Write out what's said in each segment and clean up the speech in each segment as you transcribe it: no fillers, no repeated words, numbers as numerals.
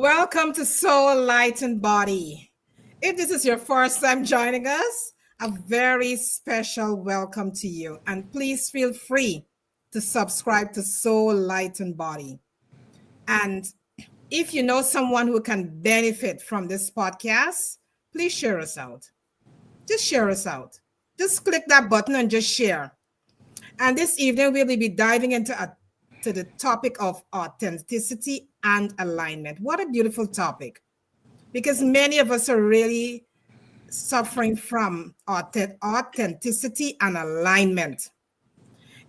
Welcome to Soul, Light, and Body. If this is your first time joining us, a very special welcome to you. And please feel free to subscribe to Soul, Light, and Body. And if you know someone who can benefit from this podcast, please share us out. Just share us out. Just click that button and just share. And this evening, we'll be diving to the topic of authenticity and alignment. What a beautiful topic, because many of us are really suffering from authenticity and alignment.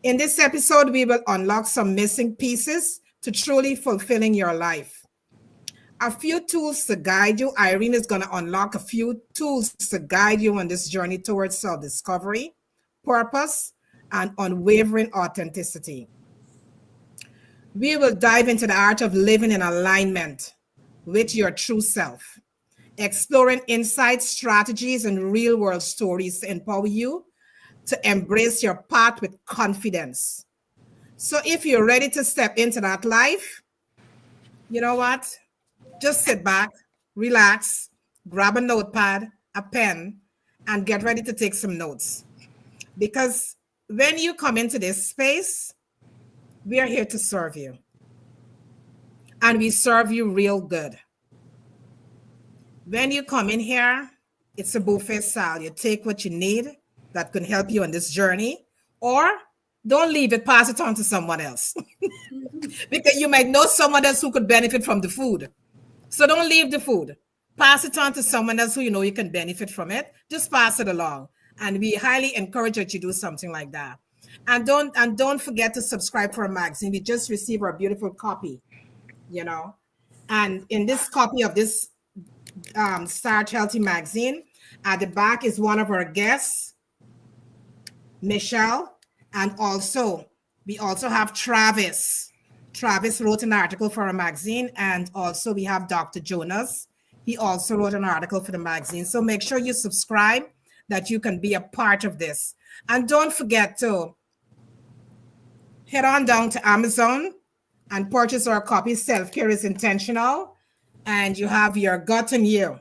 In this episode, we will unlock some missing pieces to truly fulfilling your life. A few tools to guide you. Irene is going to unlock a few tools to guide you on this journey towards self-discovery, purpose, and unwavering authenticity. We will dive into the art of living in alignment with your true self, exploring insights, strategies, and real-world stories to empower you to embrace your path with confidence. So if you're ready to step into that life, you know what? Just sit back, relax, grab a notepad, a pen, and get ready to take some notes. Because when you come into this space, we are here to serve you. And we serve you real good. When you come in here, it's a buffet style. You take what you need that can help you on this journey, or don't leave it, pass it on to someone else. Because you might know someone else who could benefit from the food. So don't leave the food. Pass it on to someone else who you know you can benefit from it. Just pass it along. And we highly encourage that you do something like that. And don't forget to subscribe for a magazine. We just received our beautiful copy, you know. And in this copy of this Start Healthy magazine, at the back is one of our guests, Michelle, and we also have Travis. Travis wrote an article for a magazine, and also we have Dr. Jonas. He also wrote an article for the magazine. So make sure you subscribe that you can be a part of this. And don't forget to head on down to Amazon and purchase our copy, Self-Care is Intentional, and you have your gut and you.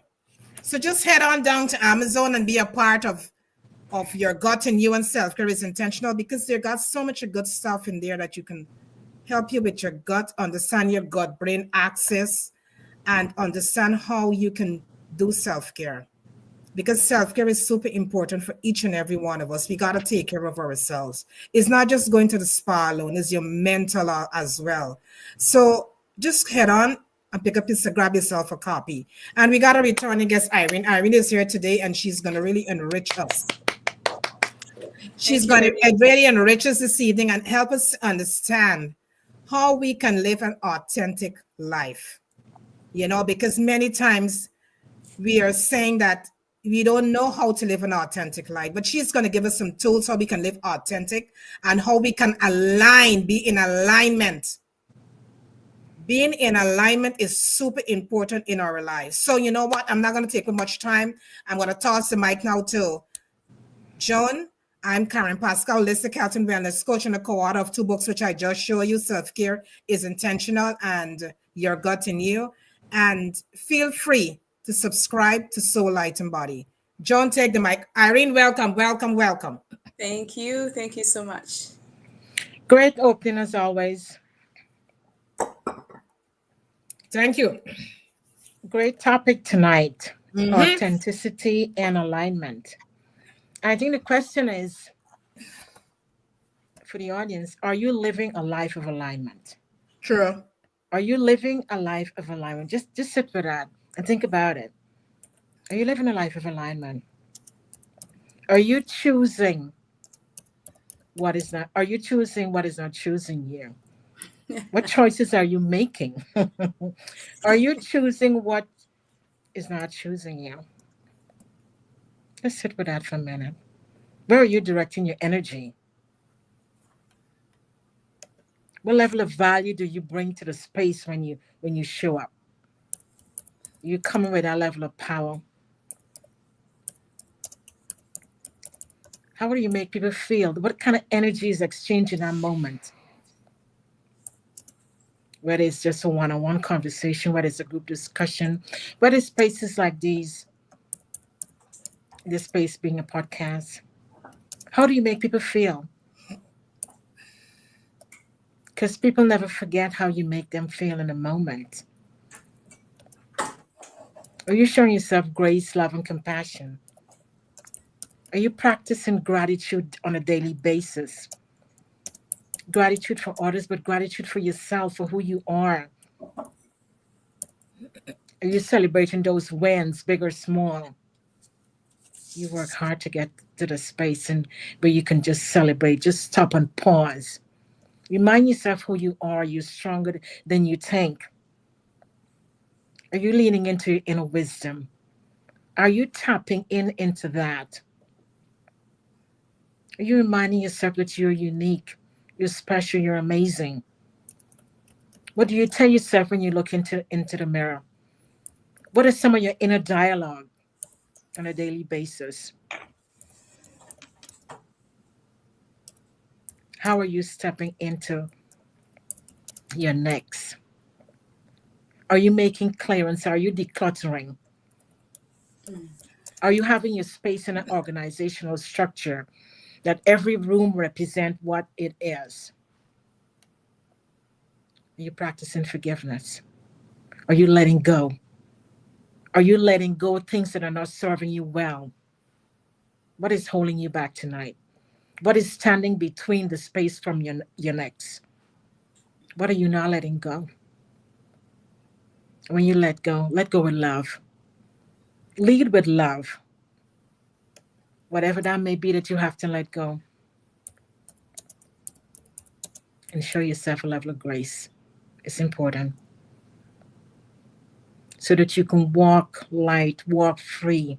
So just head on down to Amazon and be a part of your gut and you and Self-Care is Intentional, because they got so much good stuff in there that you can help you with your gut, understand your gut-brain axis, and understand how you can do self-care. Because self-care is super important for each and every one of us. We got to take care of ourselves. It's not just going to the spa alone, it's your mental as well. So just head on and grab yourself a copy. And we got a returning guest, Irene. Irene is here today, and she's going to really enrich us. She's going to really enrich us this evening and help us understand how we can live an authentic life. You know, because many times we are saying that we don't know how to live an authentic life, but she's going to give us some tools how we can live authentic and how we can be in alignment. Being in alignment is super important in our lives. So you know what? I'm not going to take much time. I'm going to toss the mic now to Joan. I'm Karen Pascal, holistic health and wellness coach and a co-author of 2 books, which I just showed you. Self-Care is Intentional and Your Gut in You. And feel free to subscribe to Soul, Light, and Body. Joan, take the mic. Irene, welcome. Thank you. Thank you so much. Great opening as always. Thank you. Great topic tonight. Authenticity and alignment. I think the question is, for the audience, are you living a life of alignment? True. Are you living a life of alignment? Just sit with that and think about it. Are you living a life of alignment? Are you choosing what is not? Are you choosing what is not choosing you? What choices are you making? Are you choosing what is not choosing you? Let's sit with that for a minute. Where are you directing your energy? What level of value do you bring to the space when you show up? You coming with that level of power. How do you make people feel? What kind of energy is exchanged in that moment? whether it's just a one-on-one conversation, whether it's a group discussion, whether it's spaces like these, this space being a podcast. How do you make people feel? Because people never forget how you make them feel in a moment. Are you showing yourself grace, love, and compassion? Are you practicing gratitude on a daily basis? Gratitude for others, but gratitude for yourself, for who you are. Are you celebrating those wins, big or small? You work hard to get to the space and where you can just celebrate, just stop and pause. Remind yourself who you are. You're stronger than you think. Are you leaning into your inner wisdom? Are you tapping into that? Are you reminding yourself that you're unique, you're special, you're amazing? What do you tell yourself when you look into the mirror? What are some of your inner dialogue on a daily basis? How are you stepping into your next? Are you making clearance? Are you decluttering? Are you having your space in an organizational structure that every room represent what it is? Are you practicing forgiveness? Are you letting go? Are you letting go of things that are not serving you well? What is holding you back tonight? What is standing between the space from your next? What are you not letting go? When you let go with love. Lead with love. Whatever that may be that you have to let go. And show yourself a level of grace. It's important. So that you can walk light, walk free.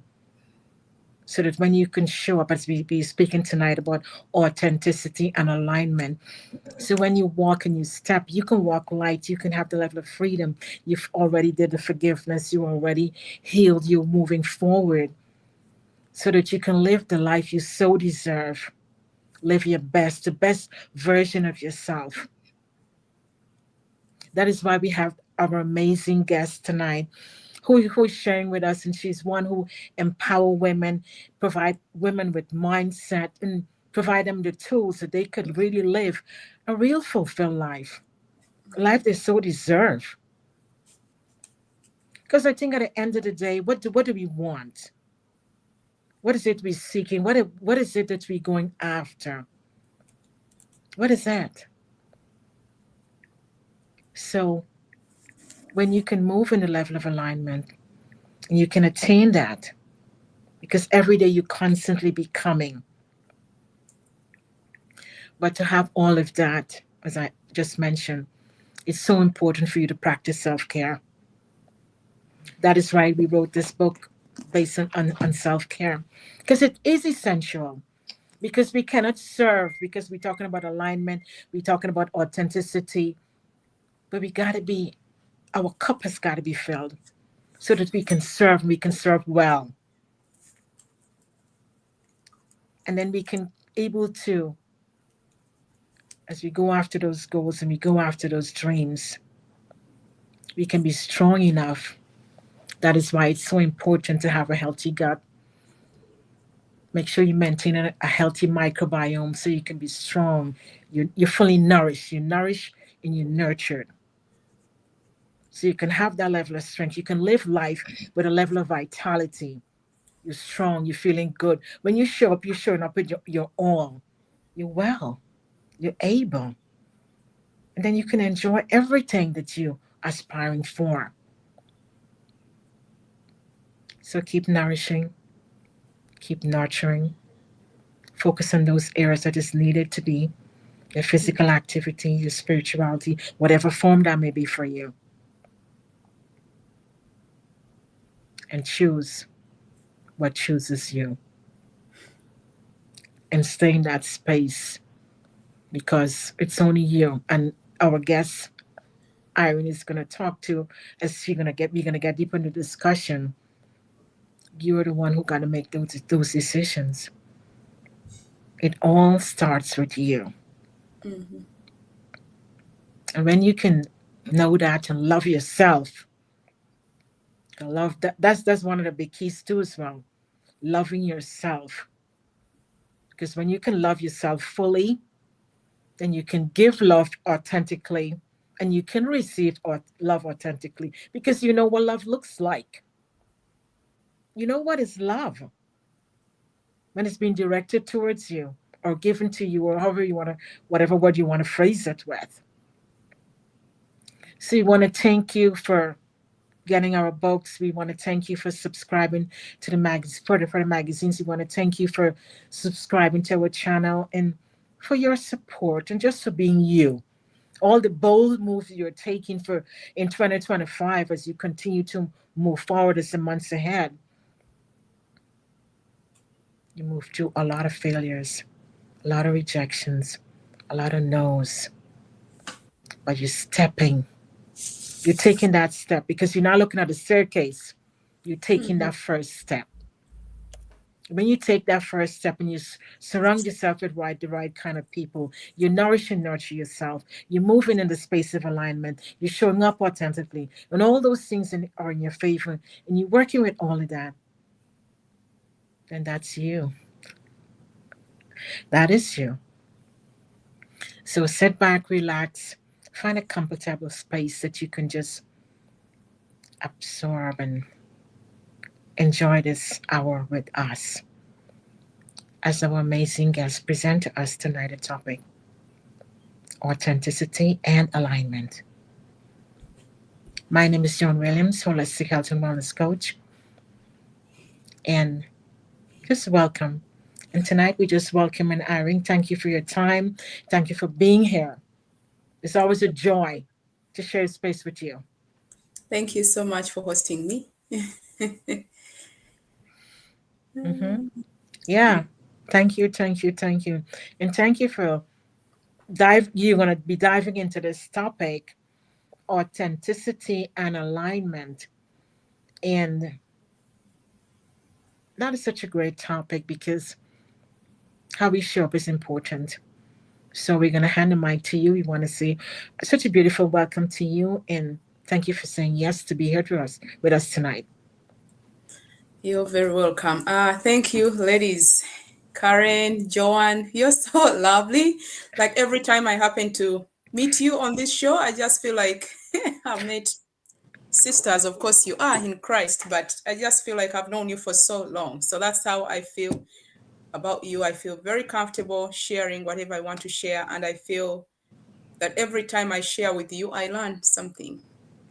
So that when you can show up, as we be speaking tonight about authenticity and alignment. So when you walk and you step, you can walk light, you can have the level of freedom. You've already did the forgiveness, you already healed, you're moving forward. So that you can live the life you so deserve. Live your best, the best version of yourself. That is why we have our amazing guest tonight who's sharing with us, and she's one who empower women, provide women with mindset, and provide them the tools that they could really live a real fulfilled life, a life they so deserve. Because I think at the end of the day, what do we want? What is it we're seeking? What is it that we're going after? What is that? So when you can move in the level of alignment and you can attain that, because every day you're constantly becoming. But to have all of that, as I just mentioned, it's so important for you to practice self-care. That is why we wrote this book based on self-care. Because it is essential. Because we cannot serve, because we're talking about alignment, we're talking about authenticity, but our cup has got to be filled so that we can serve well. And then we can able to, as we go after those goals and we go after those dreams, we can be strong enough. That is why it's so important to have a healthy gut. Make sure you maintain a healthy microbiome so you can be strong. You're fully nourished. You're nourished and you're nurtured. So you can have that level of strength. You can live life with a level of vitality. You're strong. You're feeling good. When you show up, you're showing up with your all. You're well. You're able. And then you can enjoy everything that you're aspiring for. So keep nourishing. Keep nurturing. Focus on those areas that is needed to be your physical activity, your spirituality, whatever form that may be for you. And choose what chooses you. And stay in that space because it's only you. And our guest, Irene, is going to talk to, as we're going to get deep into the discussion. You're the one who got to make those decisions. It all starts with you. Mm-hmm. And when you can Know that and love yourself. Love that. That's one of the big keys too as well. Loving yourself. Because when you can love yourself fully, then you can give love authentically and you can receive love authentically because you know what love looks like. You know what is love when it's being directed towards you or given to you or however you want to, whatever word you want to phrase it with. So we want to thank you for getting our books. We want to thank you for subscribing to the magazine for the magazines. We want to thank you for subscribing to our channel and for your support and just for being you. All the bold moves you're taking for in 2025 as you continue to move forward as the months ahead. You move through a lot of failures, a lot of rejections, a lot of no's, but you're stepping. You're taking that step because you're not looking at the staircase. You're taking that first step. When you take that first step and you surround yourself with the right kind of people, you nourish and nurture yourself, you're moving in the space of alignment, you're showing up authentically, and all those things are in your favor, and you're working with all of that, then that's you. That is you. So sit back, relax, find a comfortable space that you can just absorb and enjoy this hour with us as our amazing guests present to us tonight a topic: authenticity and alignment. My name is John Williams, Holistic Health and Wellness Coach, and just welcome. And tonight we just welcome and Irene. Thank you for your time. Thank you for being here. It's always a joy to share space with you. Thank you so much for hosting me. Mm-hmm. Yeah. Thank you, thank you, thank you. And thank you for you're gonna be diving into this topic, authenticity and alignment. And that is such a great topic because how we show up is important. So we're gonna hand the mic to you. We want to say such a beautiful welcome to you and thank you for saying yes to be here with us tonight. You're very welcome. Thank you, ladies. Karen, Joanne, you're so lovely. Like every time I happen to meet you on this show, I just feel like I've met sisters. Of course, you are in Christ, but I just feel like I've known you for so long. So that's how I feel about you. I feel very comfortable sharing whatever I want to share. And I feel that every time I share with you, I learn something.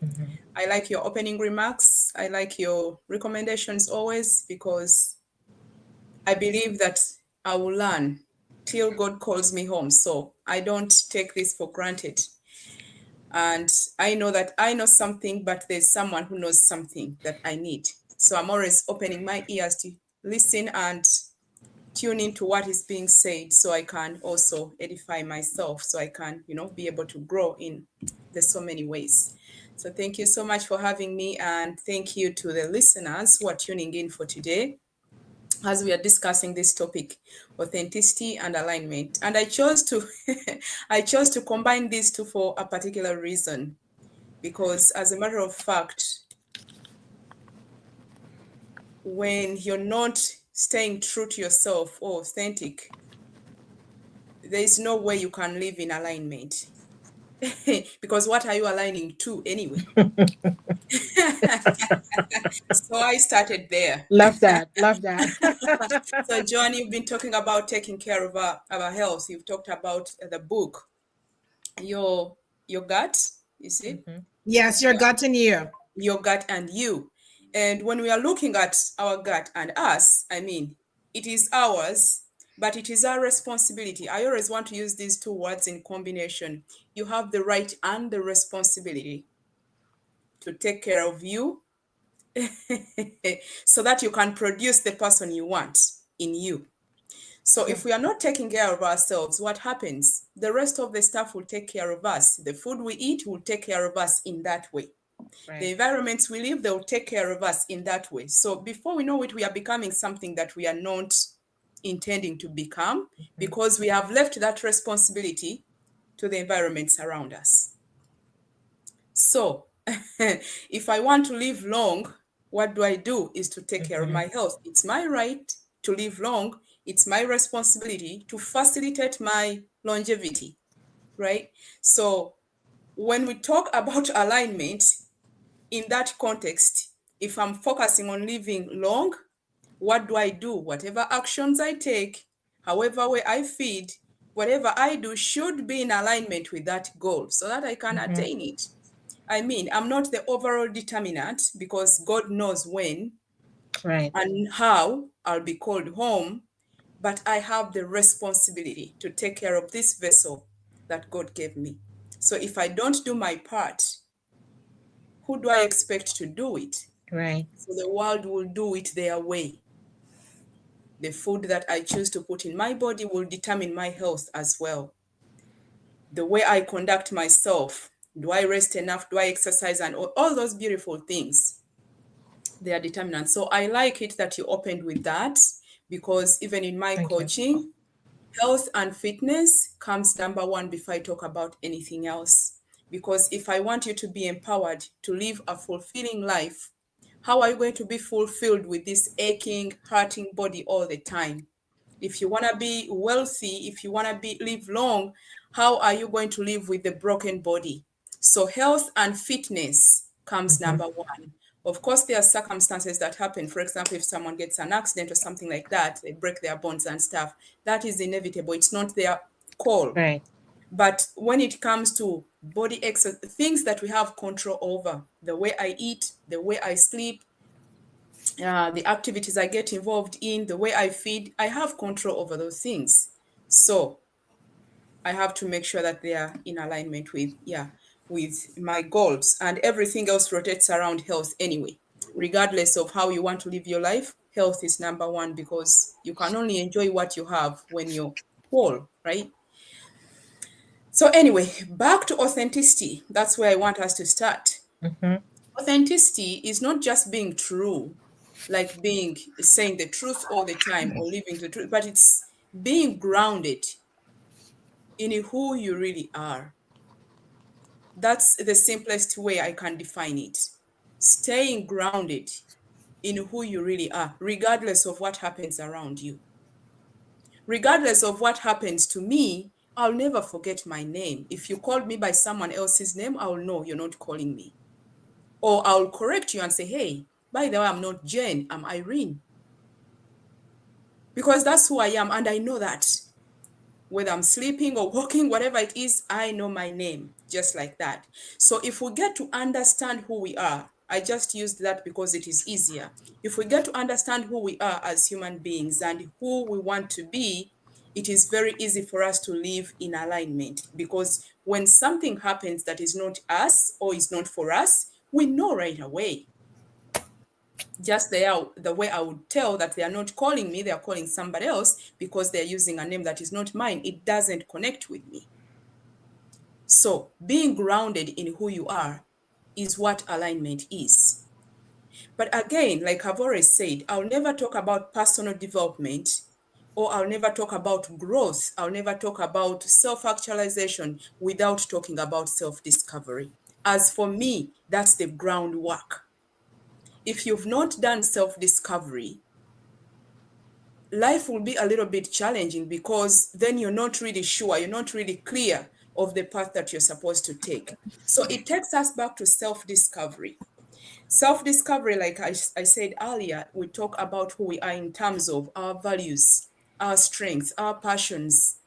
Mm-hmm. I like your opening remarks. I like your recommendations always because I believe that I will learn till God calls me home. So I don't take this for granted. And I know that I know something, but there's someone who knows something that I need. So I'm always opening my ears to listen and tune into what is being said so I can also edify myself, so I can, be able to grow in there's so many ways. So thank you so much for having me, and thank you to the listeners who are tuning in for today as we are discussing this topic, authenticity and alignment. And I chose to I chose to combine these two for a particular reason, because as a matter of fact, when you're not staying true to yourself or authentic, there is no way you can live in alignment. Because what are you aligning to anyway? So I started there. Love that. Love that. So John, you've been talking about taking care of our health. You've talked about the book, your gut, is it? Mm-hmm. Yes, your gut and you. Your gut and you. And when we are looking at our gut and us, I mean, it is ours, but it is our responsibility. I always want to use these two words in combination. You have the right and the responsibility to take care of you so that you can produce the person you want in you. So if we are not taking care of ourselves, what happens? The rest of the stuff will take care of us. The food we eat will take care of us in that way. Right. The environments we live, they'll take care of us in that way. So before we know it, we are becoming something that we are not intending to become, because we have left that responsibility to the environments around us. So if I want to live long, what do? Is to take care of my health. It's my right to live long. It's my responsibility to facilitate my longevity, right? So when we talk about alignment in that context, if I'm focusing on living long, what do? Whatever actions I take, however way I feed, whatever I do should be in alignment with that goal so that I can attain it. I mean, I'm not the overall determinant because God knows when and how I'll be called home, but I have the responsibility to take care of this vessel that God gave me. So if I don't do my part, who do I expect to do it? Right. So the world will do it their way. The food that I choose to put in my body will determine my health as well. The way I conduct myself, do I rest enough? Do I exercise? And all those beautiful things, they are determinants. So I like it that you opened with that, because even in my coaching, health and fitness comes number one before I talk about anything else. Because if I want you to be empowered to live a fulfilling life, how are you going to be fulfilled with this aching, hurting body all the time? If you want to be wealthy, if you want to live long, how are you going to live with the broken body? So health and fitness comes number one. Of course, there are circumstances that happen. For example, if someone gets an accident or something like that, they break their bones and stuff. That is inevitable. It's not their call. Right. But when it comes to body exercise, things that we have control over, the way I eat, the way I sleep, the activities I get involved in, the way I feed, I have control over those things. So I have to make sure that they are in alignment with my goals, and everything else rotates around health anyway. Regardless of how you want to live your life, health is number one, because you can only enjoy what you have when you're whole, right? So anyway, back to authenticity. That's where I want us to start. Authenticity is not just being true, like saying the truth all the time or living the truth, but it's being grounded in who you really are. That's the simplest way I can define it. Staying grounded in who you really are, regardless of what happens around you. Regardless of what happens to me, I'll never forget my name. If you called me by someone else's name, I'll know you're not calling me. Or I'll correct you and say, hey, by the way, I'm not Jane, I'm Irene. Because that's who I am, and I know that. Whether I'm sleeping or walking, whatever it is, I know my name, just like that. So if we get to understand who we are, I just used that because it is easier. If we get to understand who we are as human beings and who we want to be, it is very easy for us to live in alignment, because when something happens that is not us or is not for us, we know right away. Just the way I would tell that they are not calling me, they are calling somebody else because they're using a name that is not mine. It doesn't connect with me. So being grounded in who you are is what alignment is. But again, like I've already said, I'll never talk about personal development, or I'll never talk about growth. I'll never talk about self-actualization without talking about self-discovery. As for me, that's the groundwork. If you've not done self-discovery, life will be a little bit challenging, because then you're not really sure, you're not really clear of the path that you're supposed to take. So it takes us back to self-discovery. Self-discovery, like I said earlier, we talk about who we are in terms of our values, our strengths, our passions,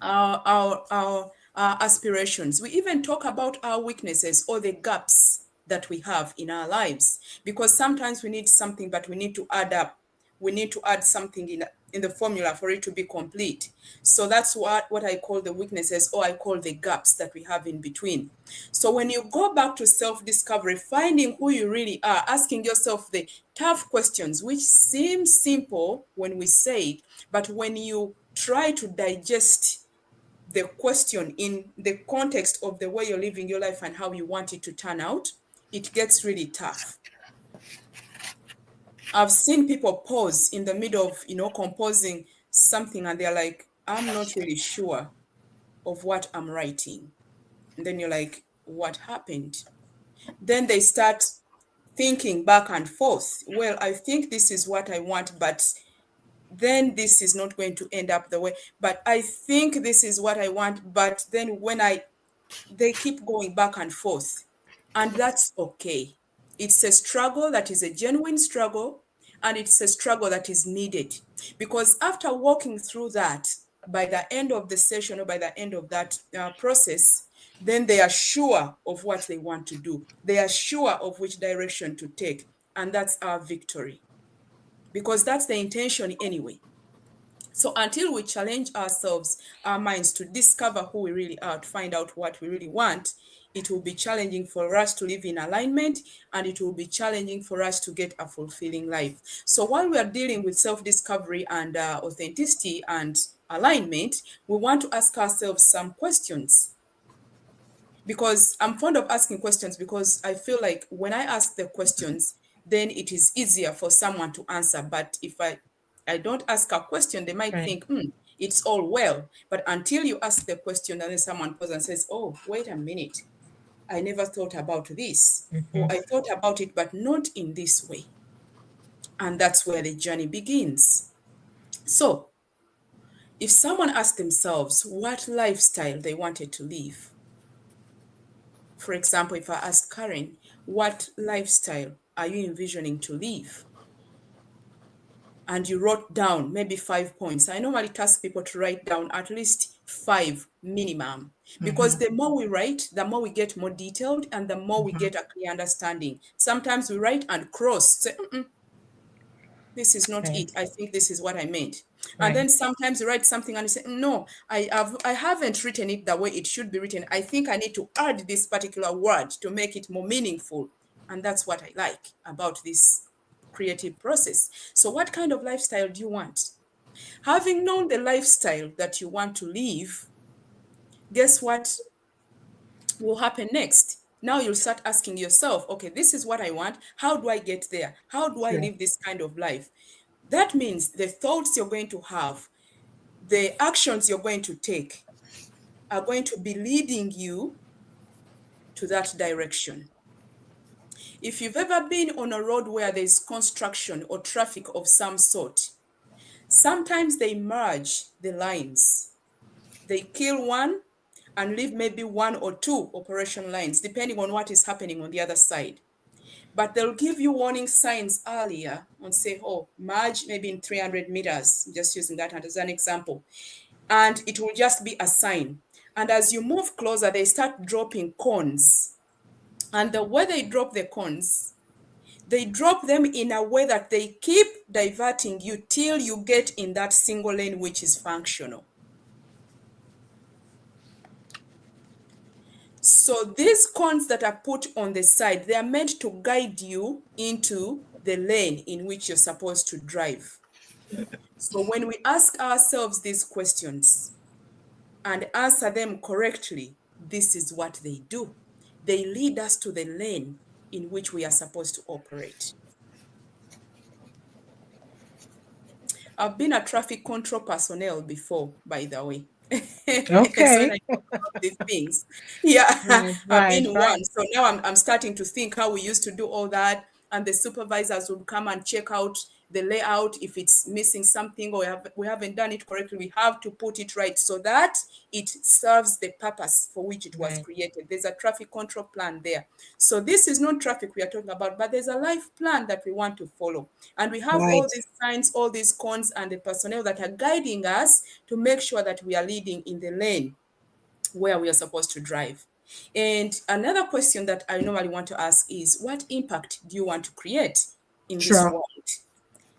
our aspirations. We even talk about our weaknesses or the gaps that we have in our lives, because sometimes we need something, but we need to add up. We need to add something in the formula for it to be complete. So that's what I call the weaknesses, or I call the gaps that we have in between. So when you go back to self-discovery, finding who you really are, asking yourself the tough questions, which seem simple when we say it, but when you try to digest the question in the context of the way you're living your life and how you want it to turn out, it gets really tough. I've seen people pause in the middle of, composing something, and they're like, I'm not really sure of what I'm writing. And then you're like, what happened. Then they start thinking back and forth. Well, I think this is what I want, but then this is not going to end up the way. But I think this is what I want, but then they keep going back and forth. And that's okay. It's a struggle that is a genuine struggle, and it's a struggle that is needed. Because after walking through that, by the end of the session or by the end of that process, then they are sure of what they want to do. They are sure of which direction to take. And that's our victory. Because that's the intention anyway. So until we challenge ourselves, our minds, to discover who we really are, to find out what we really want, it will be challenging for us to live in alignment, and it will be challenging for us to get a fulfilling life. So while we are dealing with self-discovery and authenticity and alignment, we want to ask ourselves some questions. Because I'm fond of asking questions, because I feel like when I ask the questions, then it is easier for someone to answer. But if I don't ask a question, they might think, it's all well. But until you ask the question, and then someone poses and says, oh, wait a minute, I never thought about this. Or I thought about it, but not in this way. And that's where the journey begins. So if someone asked themselves what lifestyle they wanted to live, for example, if I asked Karen, what lifestyle are you envisioning to live? And you wrote down maybe 5 points. I normally task people to write down at least 5 minimum, because the more we write, the more we get more detailed, and the more we get a clear understanding. Sometimes we write and cross, say, this is not it. I think this is what I meant. And then sometimes you write something and you say, no, I haven't written it the way it should be written. I think I need to add this particular word to make it more meaningful. And that's what I like about this creative process. So what kind of lifestyle do you want? Having known the lifestyle that you want to live, guess what will happen next? Now you'll start asking yourself, okay, this is what I want. How do I get there? How do I live this kind of life? That means the thoughts you're going to have, the actions you're going to take are going to be leading you to that direction. If you've ever been on a road where there's construction or traffic of some sort, sometimes they merge the lines. They kill one and leave maybe 1 or 2 operation lines, depending on what is happening on the other side. But they'll give you warning signs earlier and say, oh, merge maybe in 300 meters, just using that as an example. And it will just be a sign. And as you move closer, they start dropping cones. And the way they drop the cones, they drop them in a way that they keep diverting you till you get in that single lane, which is functional. So these cones that are put on the side, they are meant to guide you into the lane in which you're supposed to drive. So when we ask ourselves these questions and answer them correctly, this is what they do. They lead us to the lane in which we are supposed to operate. I've been a traffic control personnel before, by the way. So when I talk about these things, I've been one. So now I'm starting to think how we used to do all that, and the supervisors would come and check out the layout. If it's missing something or we haven't done it correctly, we have to put it right so that it serves the purpose for which it was created. There's a traffic control plan there. So this is not traffic we are talking about, but there's a life plan that we want to follow. And we have all these signs, all these cones, and the personnel that are guiding us to make sure that we are leading in the lane where we are supposed to drive. And another question that I normally want to ask is, what impact do you want to create in this world?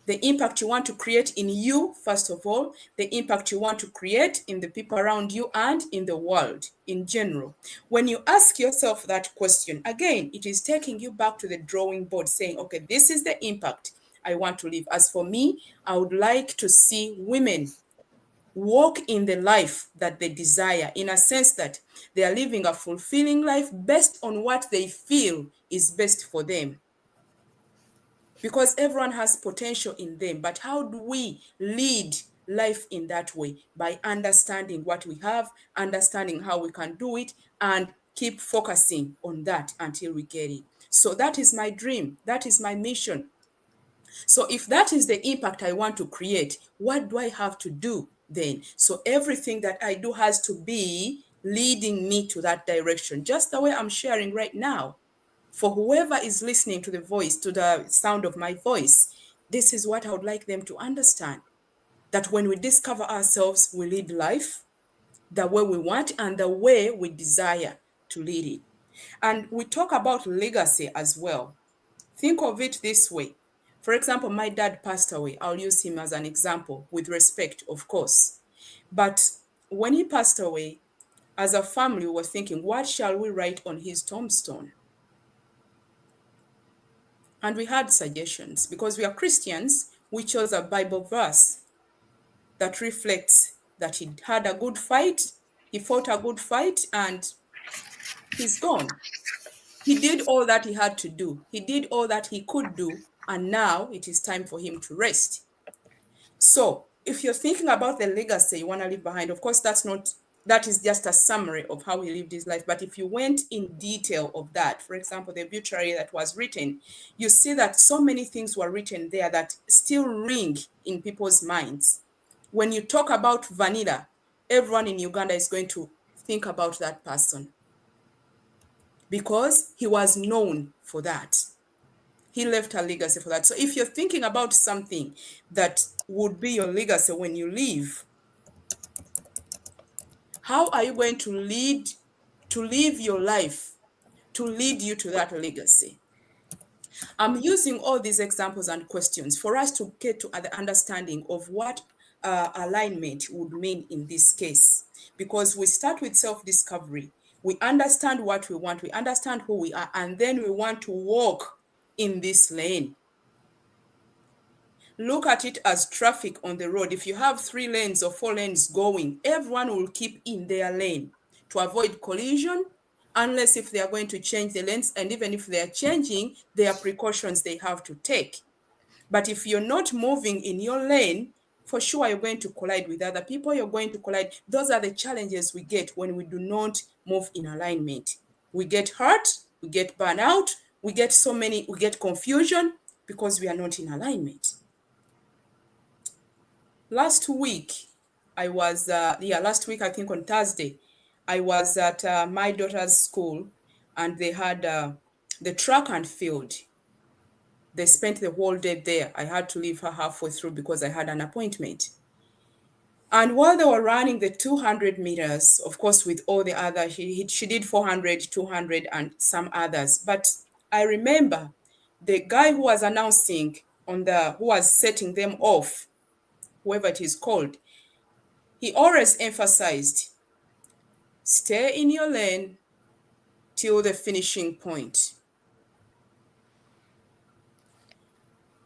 The impact you want to create in you, first of all, the impact you want to create in the people around you and in the world in general. When you ask yourself that question, again, it is taking you back to the drawing board saying, okay, this is the impact I want to live. As for me, I would like to see women walk in the life that they desire, in a sense that they are living a fulfilling life based on what they feel is best for them. Because everyone has potential in them, but how do we lead life in that way? By understanding what we have, understanding how we can do it, and keep focusing on that until we get it. So that is my dream. That is my mission. So if that is the impact I want to create, what do I have to do then? So everything that I do has to be leading me to that direction, just the way I'm sharing right now. For whoever is listening to the voice, to the sound of my voice, this is what I would like them to understand. That when we discover ourselves, we lead life the way we want and the way we desire to lead it. And we talk about legacy as well. Think of it this way. For example, my dad passed away. I'll use him as an example, with respect, of course. But when he passed away, as a family, we were thinking, what shall we write on his tombstone? And we had suggestions. Because we are Christians, we chose a Bible verse that reflects that he had a good fight, he fought a good fight, and he's gone. He did all that he had to do. He did all that he could do, and now it is time for him to rest. So if you're thinking about the legacy you want to leave behind, of course, that is just a summary of how he lived his life. But if you went in detail of that, for example, the obituary that was written, you see that so many things were written there that still ring in people's minds. When you talk about Vanilla, everyone in Uganda is going to think about that person because he was known for that. He left a legacy for that. So if you're thinking about something that would be your legacy when you leave, how are you going to live your life to lead you to that legacy? I'm using all these examples and questions for us to get to the understanding of what alignment would mean in this case. Because we start with self-discovery. We understand what we want. We understand who we are. And then we want to walk in this lane. Look at it as traffic on the road. If you have 3 lanes or 4 lanes going, everyone will keep in their lane to avoid collision, unless if they are going to change the lanes. And even if they are changing, there are precautions they have to take. But if you're not moving in your lane, for sure you're going to collide with other people. You're going to collide. Those are the challenges we get when we do not move in alignment. We get hurt, we get burned out, we get confusion because we are not in alignment. Last week, I think on Thursday, I was at my daughter's school, and they had the track and field. They spent the whole day there. I had to leave her halfway through because I had an appointment. And while they were running the 200 meters, of course, with all the other, she did 400, 200, and some others. But I remember the guy who was announcing who was setting them off, whoever it is called, he always emphasized, stay in your lane till the finishing point.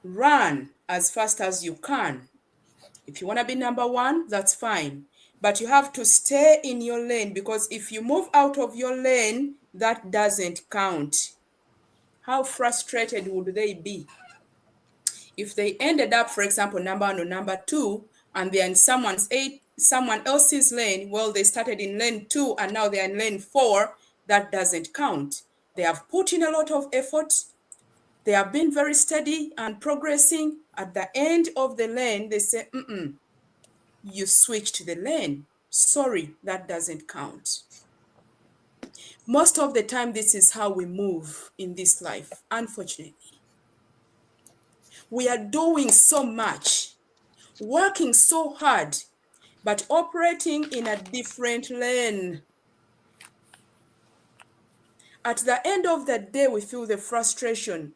Run as fast as you can. If you want to be number 1, that's fine. But you have to stay in your lane, because if you move out of your lane, that doesn't count. How frustrated would they be if they ended up, for example, number 1 or number 2, and they're in someone else's lane? Well, they started in lane 2 and now they're in lane 4. That doesn't count. They have put in a lot of effort. They have been very steady and progressing. At the end of the lane, they say, you switched the lane. Sorry, that doesn't count. Most of the time, this is how we move in this life, unfortunately. We are doing so much, working so hard, but operating in a different lane. At the end of the day, we feel the frustration,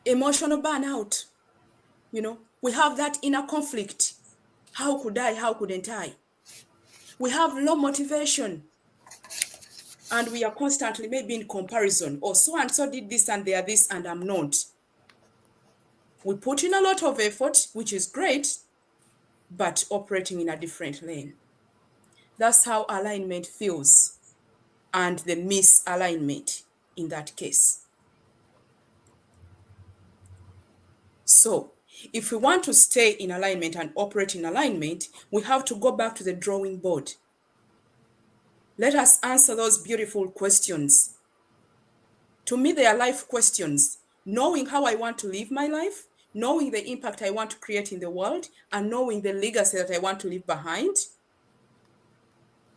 emotional burnout. We have that inner conflict. How could I? How couldn't I? We have low motivation, and we are constantly maybe in comparison. Or so and so did this and they are this and I'm not. We put in a lot of effort, which is great, but operating in a different lane. That's how alignment feels, and the misalignment in that case. So if we want to stay in alignment and operate in alignment, we have to go back to the drawing board. Let us answer those beautiful questions. To me, they are life questions. Knowing how I want to live my life, knowing the impact I want to create in the world, and knowing the legacy that I want to leave behind.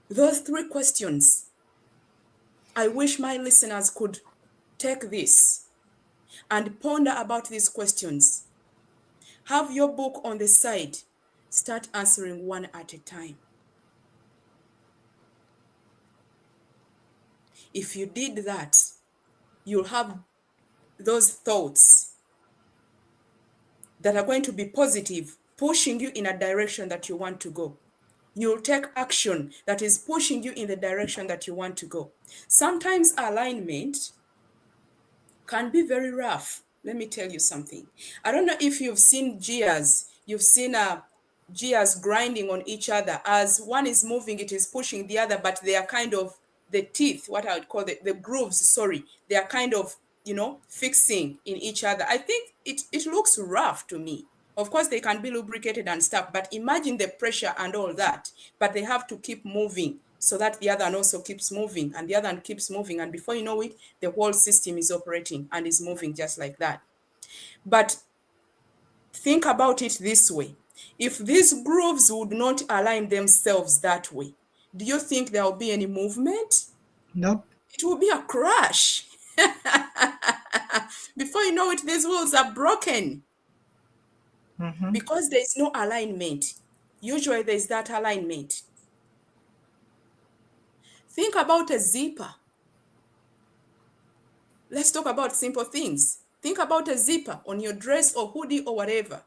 Those three questions, I wish my listeners could take this and ponder about these questions. Have your book on the side. Start answering one at a time. If you did that, you'll have those thoughts that are going to be positive, pushing you in a direction that you want to go. You'll take action that is pushing you in the direction that you want to go. Sometimes alignment can be very rough. Let me tell you something. I don't know if you've seen gears. You've seen gears grinding on each other. As one is moving, it is pushing the other, but they are kind of the teeth, what I would call the grooves, sorry. They are kind of, fixing in each other. I think it looks rough to me. Of course, they can be lubricated and stuff, but imagine the pressure and all that. But they have to keep moving so that the other one also keeps moving and the other one keeps moving. And before you know it, the whole system is operating and is moving just like that. But think about it this way. If these grooves would not align themselves that way, do you think there will be any movement? Nope. It will be a crash. Before you know it, these wheels are broken. Because there is no alignment. Usually there is that alignment. Think about a zipper. Let's talk about simple things. Think about a zipper on your dress or hoodie or whatever.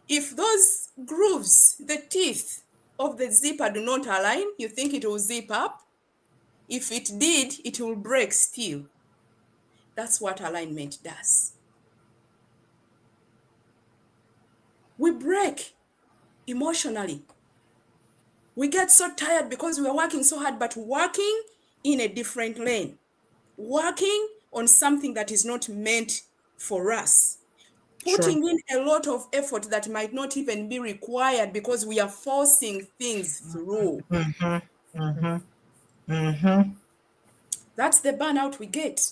If those grooves, the teeth of the zipper do not align, you think it will zip up? If it did, it will break still. That's what alignment does. We break emotionally. We get so tired because we are working so hard, but working in a different lane. Working on something that is not meant for us. Putting in a lot of effort that might not even be required because we are forcing things through. That's the burnout we get.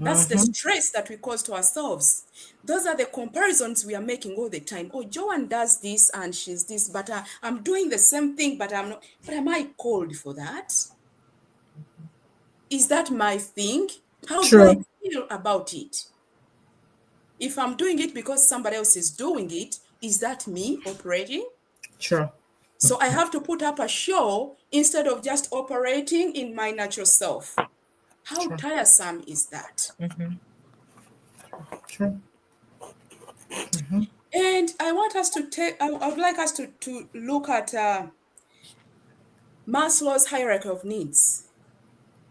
That's the stress that we cause to ourselves. Those are the comparisons we are making all the time. Oh, Joanne does this and she's this, but I'm doing the same thing, but I'm not. But am I called for that? Is that my thing? How do I feel about it? If I'm doing it because somebody else is doing it, is that me operating? Sure. So I have to put up a show instead of just operating in my natural self. How tiresome is that? Sure. And I want us to I would like us to look at Maslow's hierarchy of needs.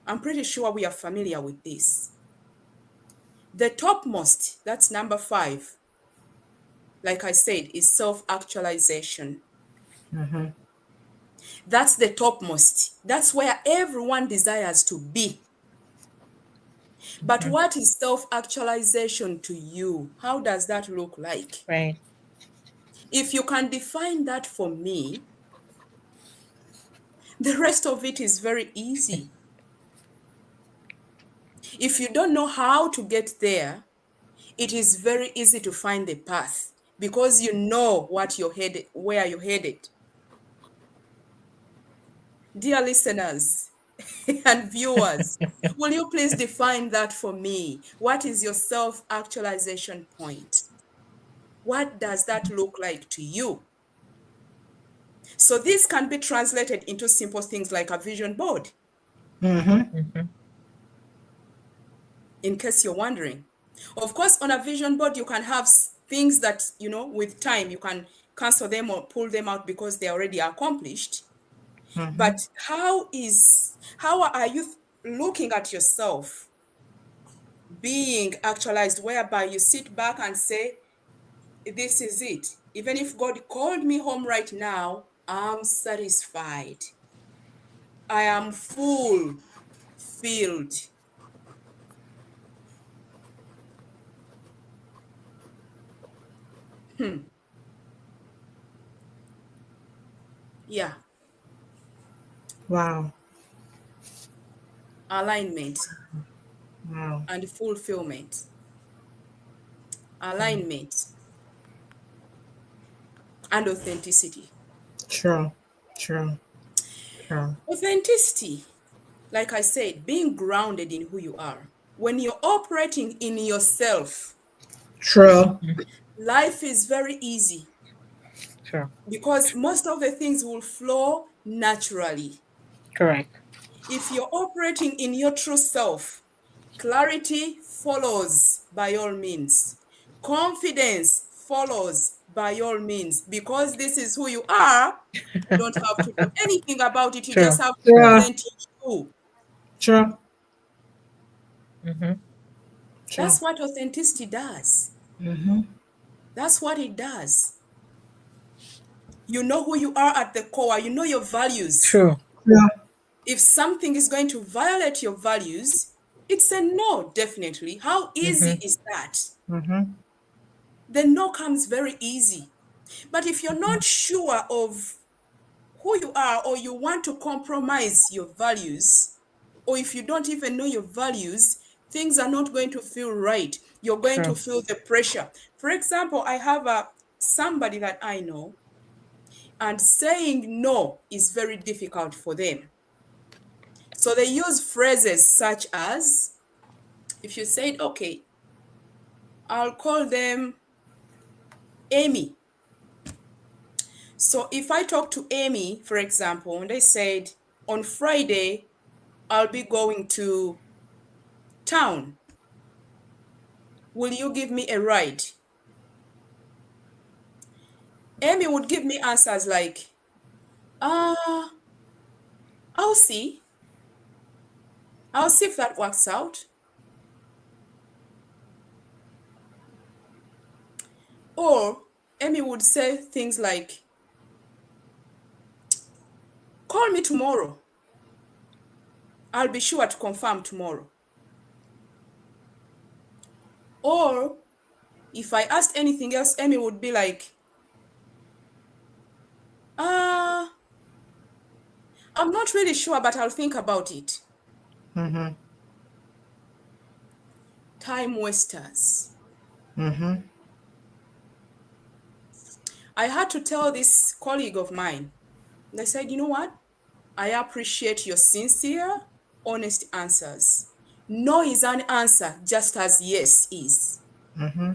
I'm pretty sure we are familiar with this. The topmost, that's number 5, like I said, is self-actualization. That's the topmost. That's where everyone desires to be. But what is self-actualization to you? How does that look like? Right. If you can define that for me, the rest of it is very easy. If you don't know how to get there, it is very easy to find the path because you know what you're headed, where you're headed. Dear listeners and viewers, will you please define that for me? What is your self-actualization point? What does that look like to you? So this can be translated into simple things like a vision board. In case you're wondering. Of course, on a vision board, you can have things that, with time, you can cancel them or pull them out because they're already accomplished. But how are you looking at yourself being actualized, whereby you sit back and say, this is it. Even if God called me home right now, I'm satisfied. I am fulfilled. Yeah. Wow. alignment, Wow. and fulfillment. Alignment and authenticity. True. True. True. Authenticity, like I said, being grounded in who you are. When you're operating in yourself, True. life is very easy Sure. because most of the things will flow naturally. Correct. If you're operating in your true self, clarity follows by all means. Confidence follows by all means. Because this is who you are, you don't have to do anything about it. You True. just have to True. authentic you. True. Mm-hmm. True. That's what authenticity does. Mm-hmm. That's what it does. You know who you are at the core. You know your values. True. Yeah. If something is going to violate your values, it's a no, definitely. How easy Mm-hmm. is that? Mm-hmm. The no comes very easy. But if you're not sure of who you are, or you want to compromise your values, or if you don't even know your values, things are not going to feel right. You're going to True. feel the pressure. For example, I have somebody that I know, and saying no is very difficult for them. So they use phrases such as, if you said, okay, I'll call them Amy. So if I talk to Amy, for example, and they said, on Friday, I'll be going to town. Will you give me a ride? Amy would give me answers like, uh, I'll see. I'll see if that works out. Or Amy would say things like, call me tomorrow. I'll be sure to confirm tomorrow. Or if I asked anything else, Amy would be like, uh, I'm not really sure, but I'll think about it. Mm-hmm. Time wasters. Mm-hmm. I had to tell this colleague of mine, and I said, you know what? I appreciate your sincere, honest answers. No is an answer, just as yes is. Mm-hmm.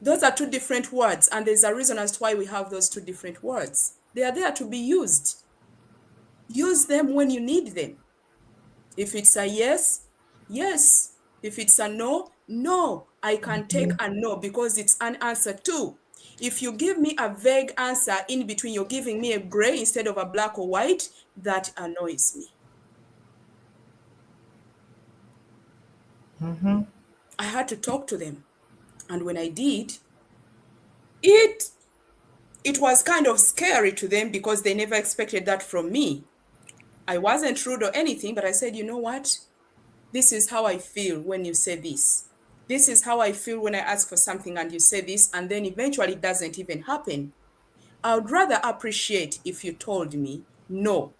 Those are two different words, and there's a reason as to why we have those two different words. They are there to be used. Use them when you need them. If it's a yes, yes. If it's a no, no. I can take a no because it's an answer too. If you give me a vague answer in between, you're giving me a gray instead of a black or white, that annoys me. Mm-hmm. I had to talk to them. And when I did, it was kind of scary to them because they never expected that from me. I wasn't rude or anything, but I said, you know what? This is how I feel when you say this. This is how I feel when I ask for something and you say this, and then eventually it doesn't even happen. I would rather appreciate if you told me no.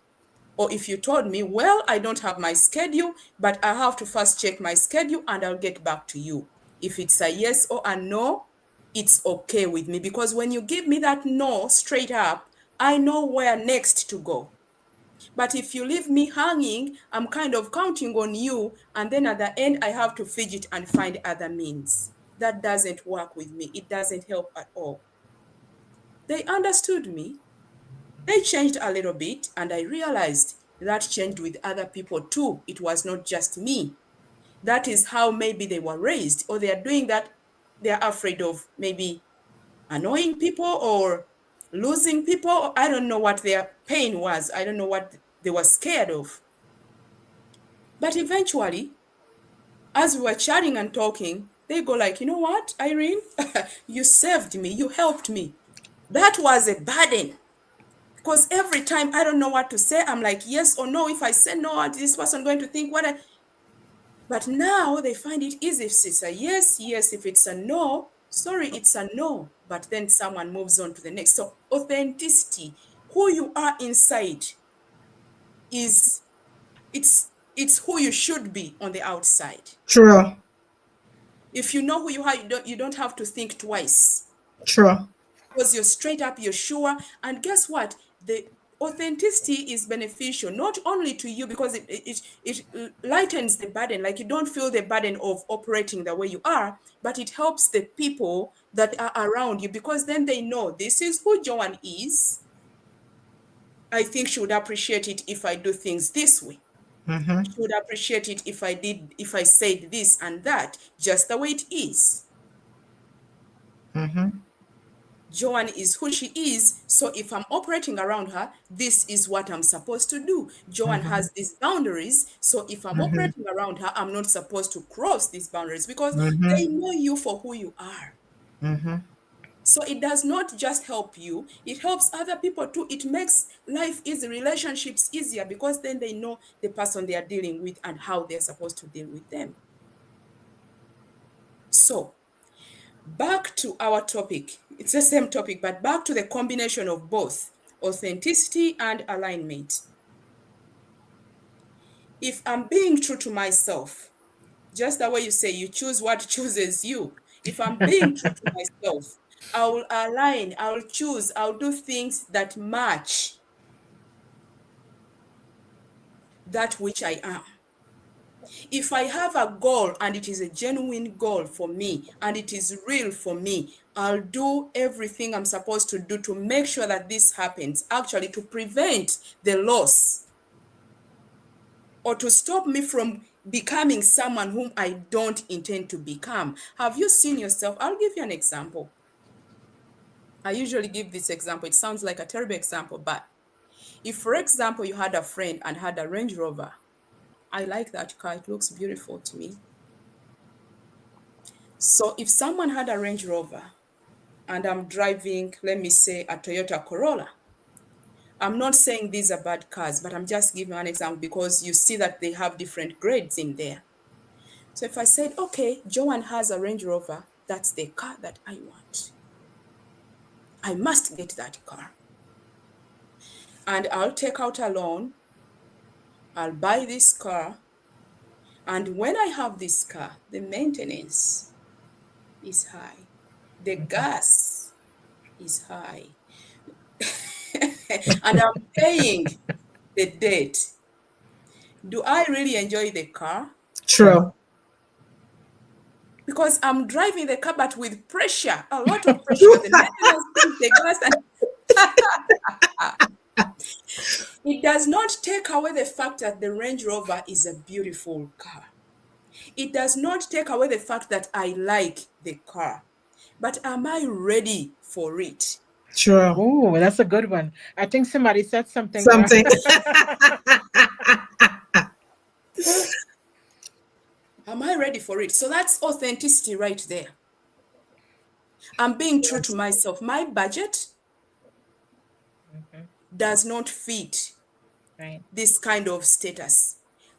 Or if you told me, well, I don't have my schedule, but I have to first check my schedule and I'll get back to you. If it's a yes or a no, it's okay with me, because when you give me that no straight up, I know where next to go. But if you leave me hanging, I'm kind of counting on you, and then at the end, I have to fidget and find other means. That doesn't work with me. It doesn't help at all. They understood me. They changed a little bit, and I realized that changed with other people too. It was not just me. That is how maybe they were raised, or they are doing that. They're afraid of maybe annoying people or losing people. I don't know what their pain was. I don't know what they were scared of. But eventually, as we were chatting and talking, they go like, you know what, Irene, you saved me, you helped me. That was a burden, because every time I don't know what to say, I'm like, yes or no. If I say no, is this person going to think what But now they find it easy. If it's a yes, yes. If it's a no, sorry, it's a no. But then someone moves on to the next. So authenticity, who you are inside, is it's It's who you should be on the outside. True. If you know who you are, you don't have to think twice. True. Because you're straight up, you're sure. And guess what? The authenticity is beneficial, not only to you, because it lightens the burden. Like, you don't feel the burden of operating the way you are, but it helps the people that are around you, because then they know this is who Joanne is. I think she would appreciate it if I do things this way. Mm-hmm. She would appreciate it if I said this and that, just the way it is. Mm-hmm. Joanne is who she is. So if I'm operating around her, this is what I'm supposed to do. Joanne has these boundaries. So if I'm operating around her, I'm not supposed to cross these boundaries, because they know you for who you are. Mm-hmm. So it does not just help you, it helps other people too. It makes life easy, relationships easier, because then they know the person they are dealing with and how they're supposed to deal with them. So back to our topic. It's the same topic, but back to the combination of both authenticity and alignment. If I'm being true to myself, just the way you say you choose what chooses you. If I'm being true to myself, I will align, I'll choose, I'll do things that match that which I am. If I have a goal and it is a genuine goal for me and it is real for me, I'll do everything I'm supposed to do to make sure that this happens, actually to prevent the loss or to stop me from becoming someone whom I don't intend to become. Have you seen yourself? I'll give you an example. I usually give this example. It sounds like a terrible example, but if, for example, you had a friend and had a Range Rover, I like that car. It looks beautiful to me. So if someone had a Range Rover and I'm driving, let me say, a Toyota Corolla, I'm not saying these are bad cars, but I'm just giving an example because you see that they have different grades in there. So if I said, okay, Joanne has a Range Rover, that's the car that I want. I must get that car. And I'll take out a loan. I'll buy this car. And when I have this car, the maintenance is high. The gas is high. And I'm paying the debt. Do I really enjoy the car? True. Because I'm driving the car, but with pressure, a lot of pressure, the maintenance things, the gas, and it does not take away the fact that the Range Rover is a beautiful car. It does not take away the fact that I like the car. But am I ready for it? True. Oh, that's a good one. I think somebody said something. Something. Am I ready for it? So that's authenticity right there. I'm being true to myself. My budget does not fit this kind of status.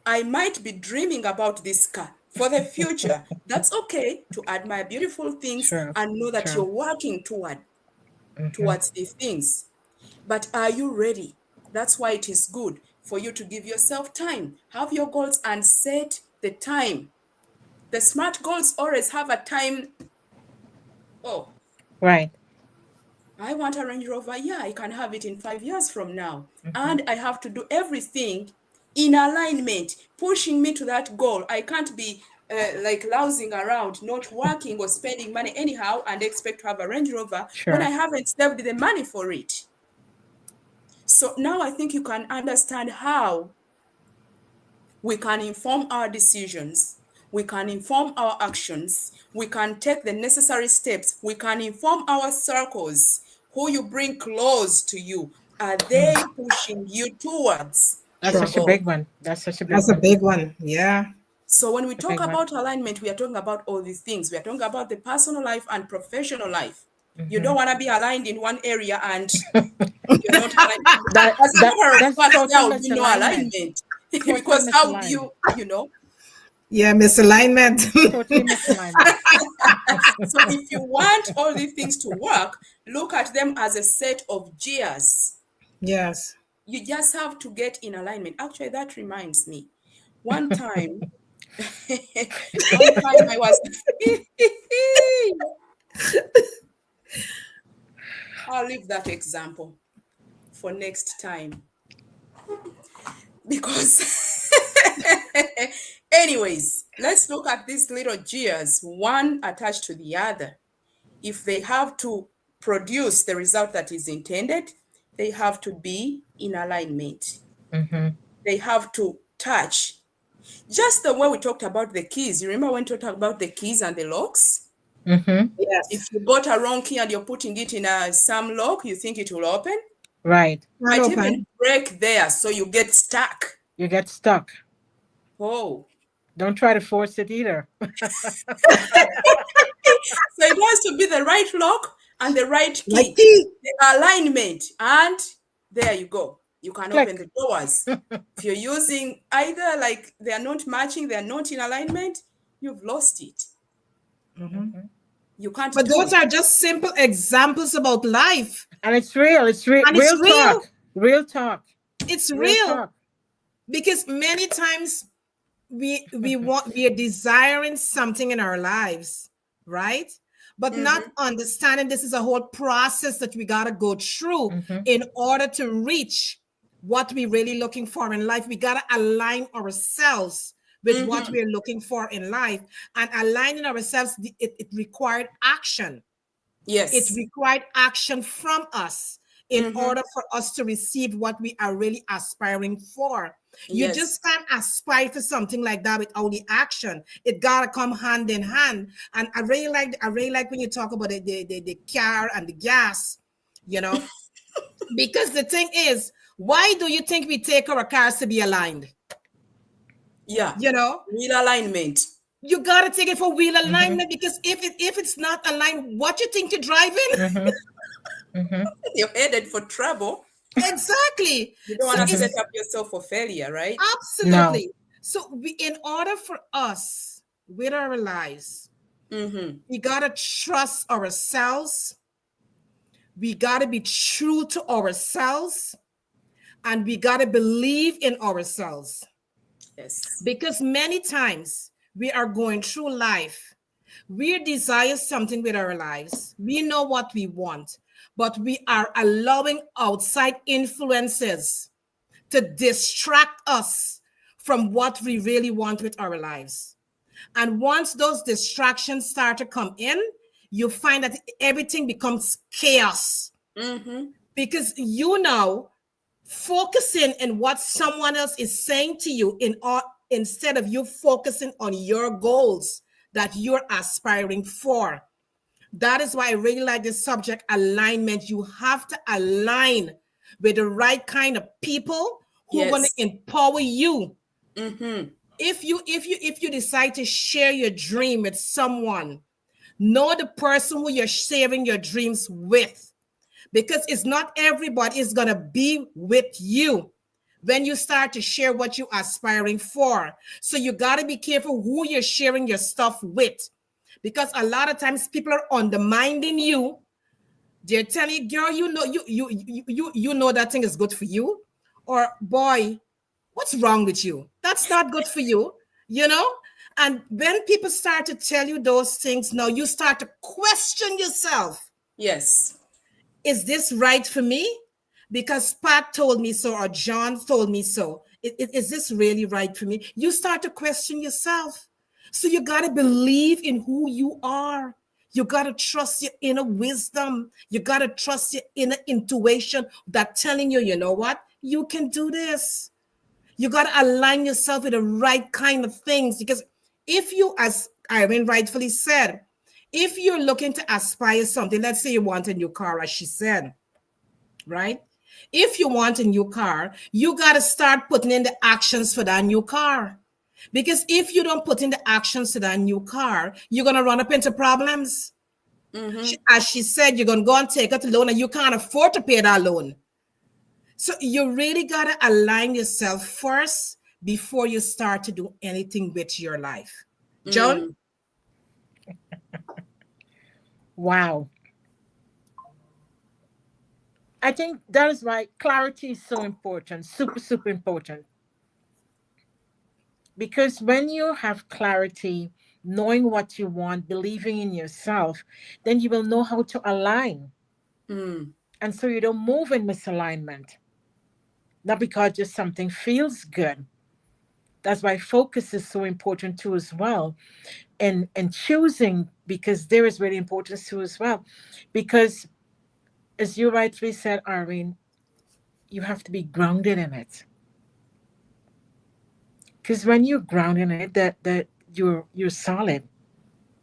I might be dreaming about this car for the future. That's okay to admire beautiful things and know that you're working towards these things. But are you ready? That's why it is good for you to give yourself time. Have your goals and set the time. The SMART goals always have a time. Oh, right. I want a Range Rover. Yeah, I can have it in 5 years from now. And I have to do everything in alignment, pushing me to that goal. I can't be like lousing around, not working or spending money anyhow and expect to have a Range Rover when I haven't saved the money for it. So now I think you can understand how we can inform our decisions. We can inform our actions. We can take the necessary steps. We can inform our circles. Who you bring close to you. Are they pushing you towards That's your such a goal? big one. That's such a big That's one. a big one. Yeah. So when we talk about alignment, we are talking about all these things. We are talking about the personal life and professional life. You don't want to be aligned in one area and you're not aligned. As a matter of fact, there will be no alignment. Because how do you know? Yeah, misalignment. Totally misalignment. So if you want all these things to work, look at them as a set of gears. Yes. You just have to get in alignment. Actually, that reminds me. One time, one time I was, I'll leave that example for next time because, anyways, let's look at these little gears, one attached to the other. If they have to produce the result that is intended, they have to be in alignment. Mm-hmm. They have to touch. Just the way we talked about the keys. You remember when we talked about the keys and the locks? Mm-hmm. Yes. If you got a wrong key and you're putting it in some lock, you think it will open. Right. Not Might open. even break there, so you get stuck. You get stuck. Oh. Don't try to force it either. So it has to be the right lock and the right Like key, key. the alignment, and there you go. You can Click. open the doors. If you're using either like they are not matching, they are not in alignment, you've lost it. Mm-hmm. You can't But do those it. are just simple examples about life. And it's real. It's real. And it's Real real. talk. Real talk. It's Real real. talk. Because many times we are desiring something in our lives, right? But not understanding this is a whole process that we got to go through Mm-hmm. in order to reach what we're really looking for in life. We got to align ourselves with what we're looking for in life, and aligning ourselves, it required action. Yes. It required action from us in order for us to receive what we are really aspiring for. You Yes. just can't aspire for something like that without the action. It gotta come hand in hand. And I really like when you talk about the car and the gas, you know, because the thing is, why do you think we take our cars to be aligned? Yeah. You know, Wheel alignment. you gotta take it for wheel alignment, because if it's not aligned, what you think you're driving? Mm-hmm. Mm-hmm. You're headed for trouble. Exactly. You don't So want to it's set up yourself for failure, right? absolutely. No. So in order for us with our lives, we gotta trust ourselves. We gotta be true to ourselves, and we gotta believe in ourselves. Yes. Because many times we are going through life, we desire something with our lives. We know what we want, but we are allowing outside influences to distract us from what we really want with our lives. And once those distractions start to come in, you find that everything becomes chaos, because focusing in what someone else is saying to you instead of you focusing on your goals that you're aspiring for. That is why I really like this subject, alignment. You have to align with the right kind of people who are going to Yes. empower you. If you decide to share your dream with someone, know the person who you're sharing your dreams with, because it's not everybody is going to be with you when you start to share what you're aspiring for. So you got to be careful who you're sharing your stuff with, because a lot of times people are undermining you. They're telling you, girl, you know that thing is good for you, or boy, what's wrong with you? That's not good for you, you know? And when people start to tell you those things, now you start to question yourself. Yes. Is this right for me? Because Pat told me so, or John told me so. Is this really right for me? You start to question yourself. So you got to believe in who you are. You got to trust your inner wisdom. You got to trust your inner intuition that telling you, you know what? You can do this. You got to align yourself with the right kind of things. Because if you, as Irene rightfully said, if you're looking to aspire something, let's say you want a new car, as she said, right? If you want a new car, you got to start putting in the actions for that new car. Because if you don't put in the actions to that new car, you're going to run up into problems. As she said, you're going to go and take out a loan and you can't afford to pay that loan. So you really got to align yourself first before you start to do anything with your life. John? Wow. I think that is why clarity is so important. Super, super important. Because when you have clarity, knowing what you want, believing in yourself, then you will know how to align. Mm. And so you don't move in misalignment, not because just something feels good. That's why focus is so important too as well. And choosing, because there is really importance too as well. Because as you rightly said, Irene, you have to be grounded in it. Because when you're grounded in it, that you're solid.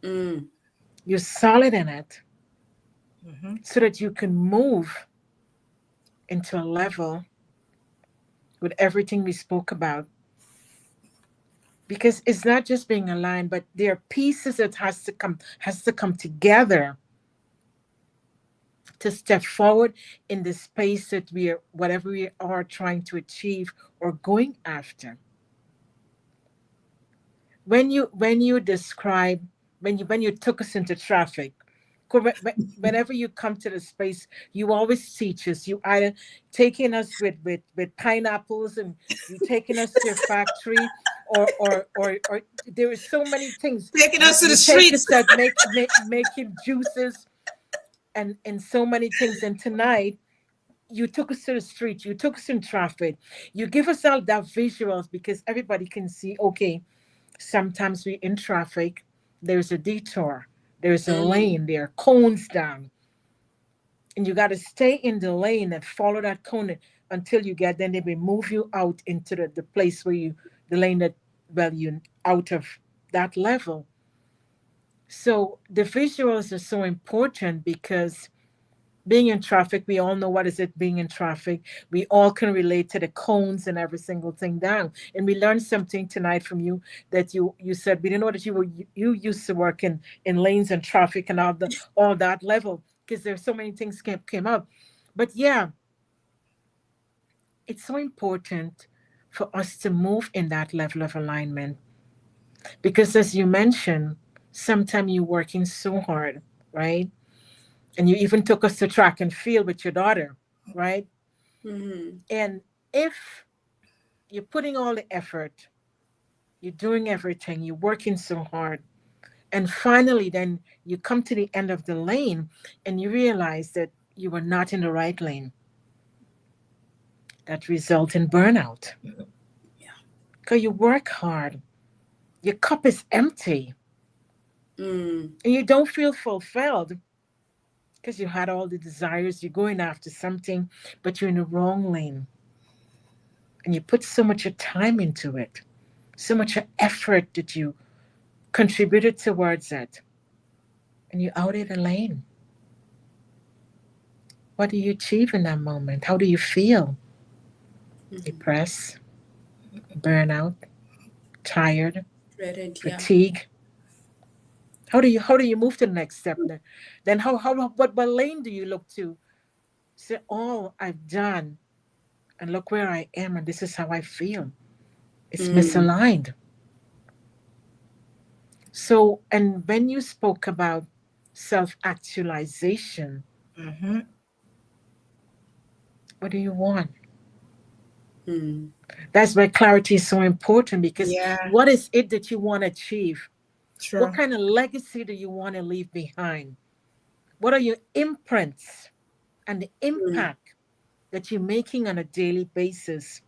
Mm. You're solid in it Mm-hmm. so that you can move into a level with everything we spoke about. Because it's not just being aligned, but there are pieces that has to come together to step forward in the space that we are, whatever we are trying to achieve or going after. When you describe, when you took us into traffic, whenever you come to the space, you always teach us. You either taking us with pineapples, and you taking us to your factory, or there is so many things. Taking you, us to the you take streets. us at making juices, and so many things. And tonight you took us to the street, you took us in traffic, you give us all that visuals, because everybody can see, okay, sometimes we in traffic, there's a detour, there's a Mm. lane, there are cones down, and you got to stay in the lane and follow that cone until you get, then they will move you out into the place where you, the lane that, well, you out of that level. So the visuals are so important, because being in traffic, we all know what is it being in traffic. We all can relate to the cones and every single thing down. And we learned something tonight from you, that you said we didn't know that you used to work in lanes and traffic and all that level, because there's so many things came up. But yeah, it's so important for us to move in that level of alignment, because as you mentioned, sometimes you're working so hard, right? And you even took us to track and field with your daughter, right? Mm. And if you're putting all the effort, you're doing everything, you're working so hard, and finally then you come to the end of the lane and you realize that you were not in the right lane, that results in burnout. Yeah. Because you work hard, your cup is empty, Mm. and you don't feel fulfilled because you had all the desires, you're going after something, but you're in the wrong lane. And you put so much of time into it, so much effort that you contributed towards it, and you're out of the lane. What do you achieve in that moment? How do you feel? Mm. Depressed, burnout, tired, Dreaded, yeah. fatigue. How do you move to the next step? Then how what lane do you look to? Say, oh, I've done, and look where I am, and this is how I feel. It's Mm. misaligned. So, and when you spoke about self actualization, Mm-hmm. what do you want? Mm. That's why clarity is so important, because Yeah, what is it that you want to achieve? What true. kind of legacy do you want to leave behind? What are your imprints and the Mm. impact that you're making on a daily basis?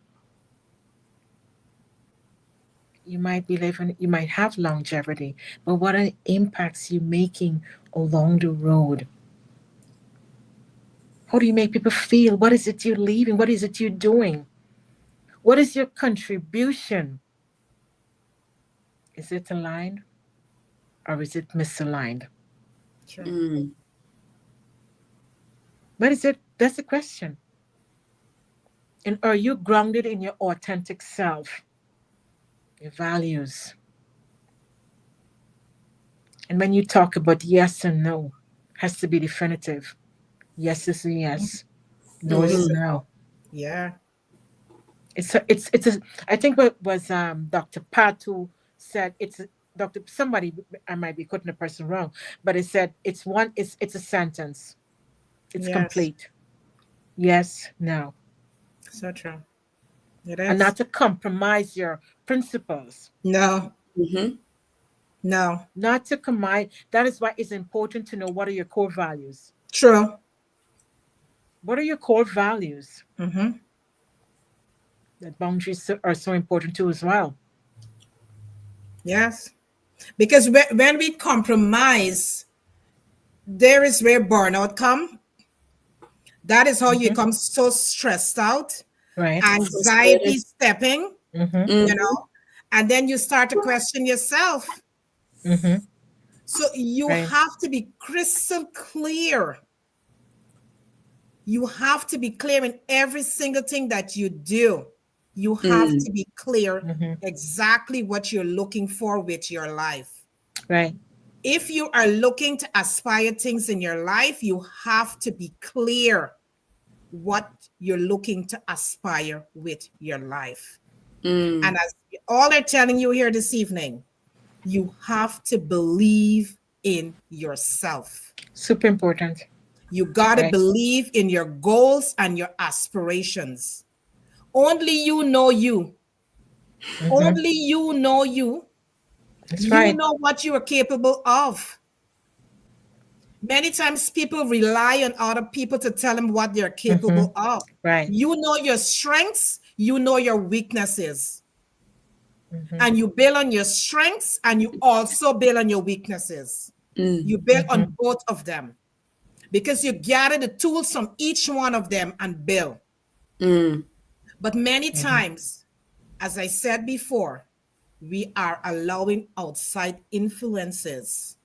You might be living, you might have longevity, but what are the impacts you're making along the road? How do you make people feel? What is it you're leaving? What is it you're doing? What is your contribution? Is it aligned or is it misaligned? True. Mm. What is it? That's the question. And are you grounded in your authentic self, your values? And when you talk about yes and no, has to be definitive. Yes is a yes. No No is is Mm. a no. no. Yeah. It's a, I think what was Dr. Patu said, Dr. Somebody, I might be quoting the person wrong, but it said it's a sentence. It's Yes. complete. Yes, no. So true. It and not is. to compromise your principles. No, Mm-hmm. no. Not to combine. That is why it's important to know what are your core values. True. What are your core values? Mm-hmm. That boundaries are so important too as well. Yes. Because when we compromise, there is where burnout come. That is how you Mm-hmm. become so stressed out, Right. anxiety Frustrated. stepping, Mm-hmm. you Mm-hmm. know, and then you start to question yourself. Mm-hmm. So you Right. have to be crystal clear. You have to be clear in every single thing that you do. You have Mm. to be clear Mm-hmm. exactly what you're looking for with your life. Right. If you are looking to aspire things in your life, you have to be clear what you're looking to aspire with your life. And Mm. as all are telling you here this evening, you have to believe in yourself. Super important. You got to Right. believe in your goals and your aspirations. Only you know you. Mm-hmm. Only you know you. That's You right. know what you are capable of. Many times people rely on other people to tell them what they're Mm-hmm. capable of. Right. You know your strengths, you know your weaknesses, Mm-hmm. and you build on your strengths and you also build on your weaknesses. Mm. You build Mm-hmm. on both of them because you gather the tools from each one of them and build. Mm. But many Mm-hmm. times, as I said before, we are allowing outside influences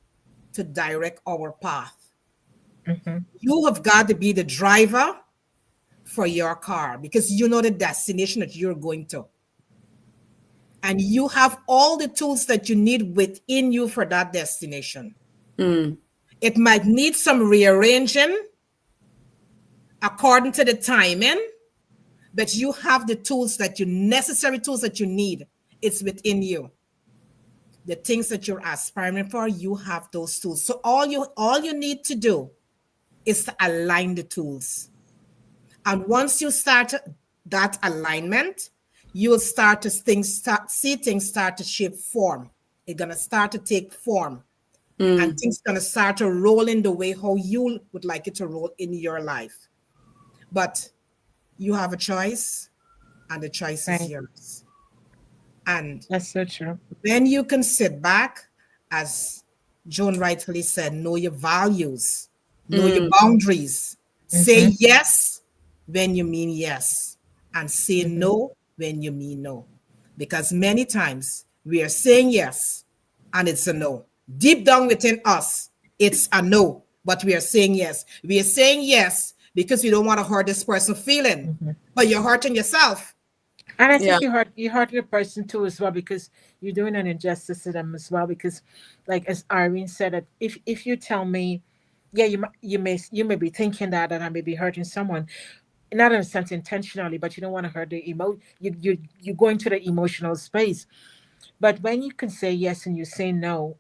to direct our path. Mm-hmm. You have got to be the driver for your car because you know the destination that you're going to. And you have all the tools that you need within you for that destination. Mm. It might need some rearranging according to the timing, but you have the tools that you necessary tools that you need. It's within you. The things that you're aspiring for, you have those tools. So all you need to do is to align the tools. And once you start that alignment, you'll start to see things start to shape form. It's gonna start to take form, and Mm. things gonna start to roll in the way how you would like it to roll in your life. But you have a choice, and the choice is Right. yours. And That's so true. then you can sit back, as Joan rightfully said, know your values, know your Mm. boundaries, Mm-hmm. say yes when you mean yes, and say Mm-hmm. no when you mean no. Because many times we are saying yes and it's a no. Deep down within us, it's a no, but we are saying yes. We are saying yes because we don't want to hurt this person feeling, Mm-hmm. but you're hurting yourself. And I Yeah. think you hurt the person too as well because you're doing an injustice to them as well because, like as Irene said, that if you tell me, yeah, you may be thinking that I may be hurting someone, not in a sense intentionally, but you don't want to hurt the you go into the emotional space. But when you can say yes and you say no,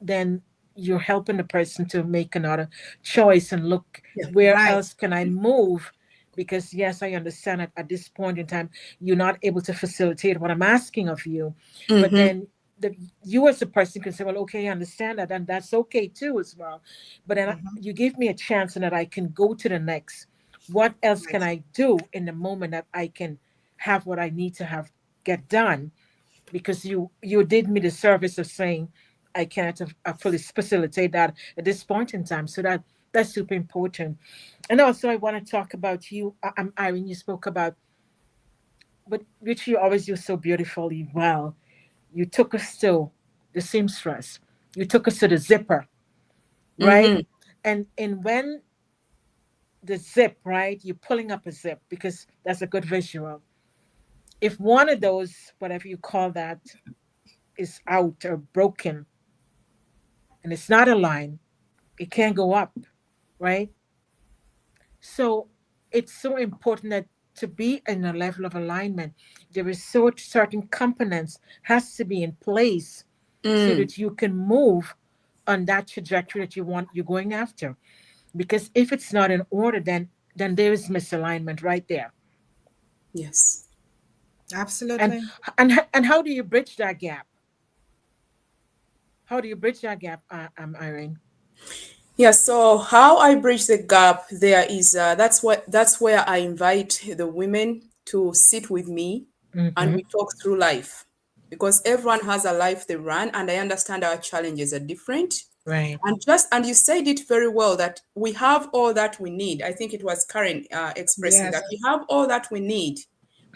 then you're helping the person to make another choice and look Yeah, where right. else can I move, because yes, I understand that at this point in time you're not able to facilitate what I'm asking of you, but Mm-hmm. then you as a person can say, well, okay, I understand that, and that's okay too as well, but then Mhm. you give me a chance and that I can go to the next. What else can Right. I do in the moment that I can have what I need to have get done, because you did me the service of saying I can't fully facilitate that at this point in time. So that's super important. And also, I want to talk about you, Irene. You spoke about, but which you always do so beautifully well. You took us to the seamstress. You took us to the zipper, right? Mm-hmm. And when the zip, right, you're pulling up a zip because that's a good visual. If one of those, whatever you call that, is out or broken, and it's not aligned, it can't go up, right? So it's so important that to be in a level of alignment, there is so certain components has to be in place so Mm. that you can move on that trajectory that you're going after. Because if it's not in order, then there is misalignment right there. Yes. And Absolutely. and how do you bridge that gap? How do you bridge that gap, Irene? Yeah, so how I bridge the gap there is that's where I invite the women to sit with me and Mm-hmm. we talk through life, because everyone has a life they run and I understand our challenges are different. Right. And you said it very well that we have all that we need. I think it was Karen expressing Yes. that we have all that we need.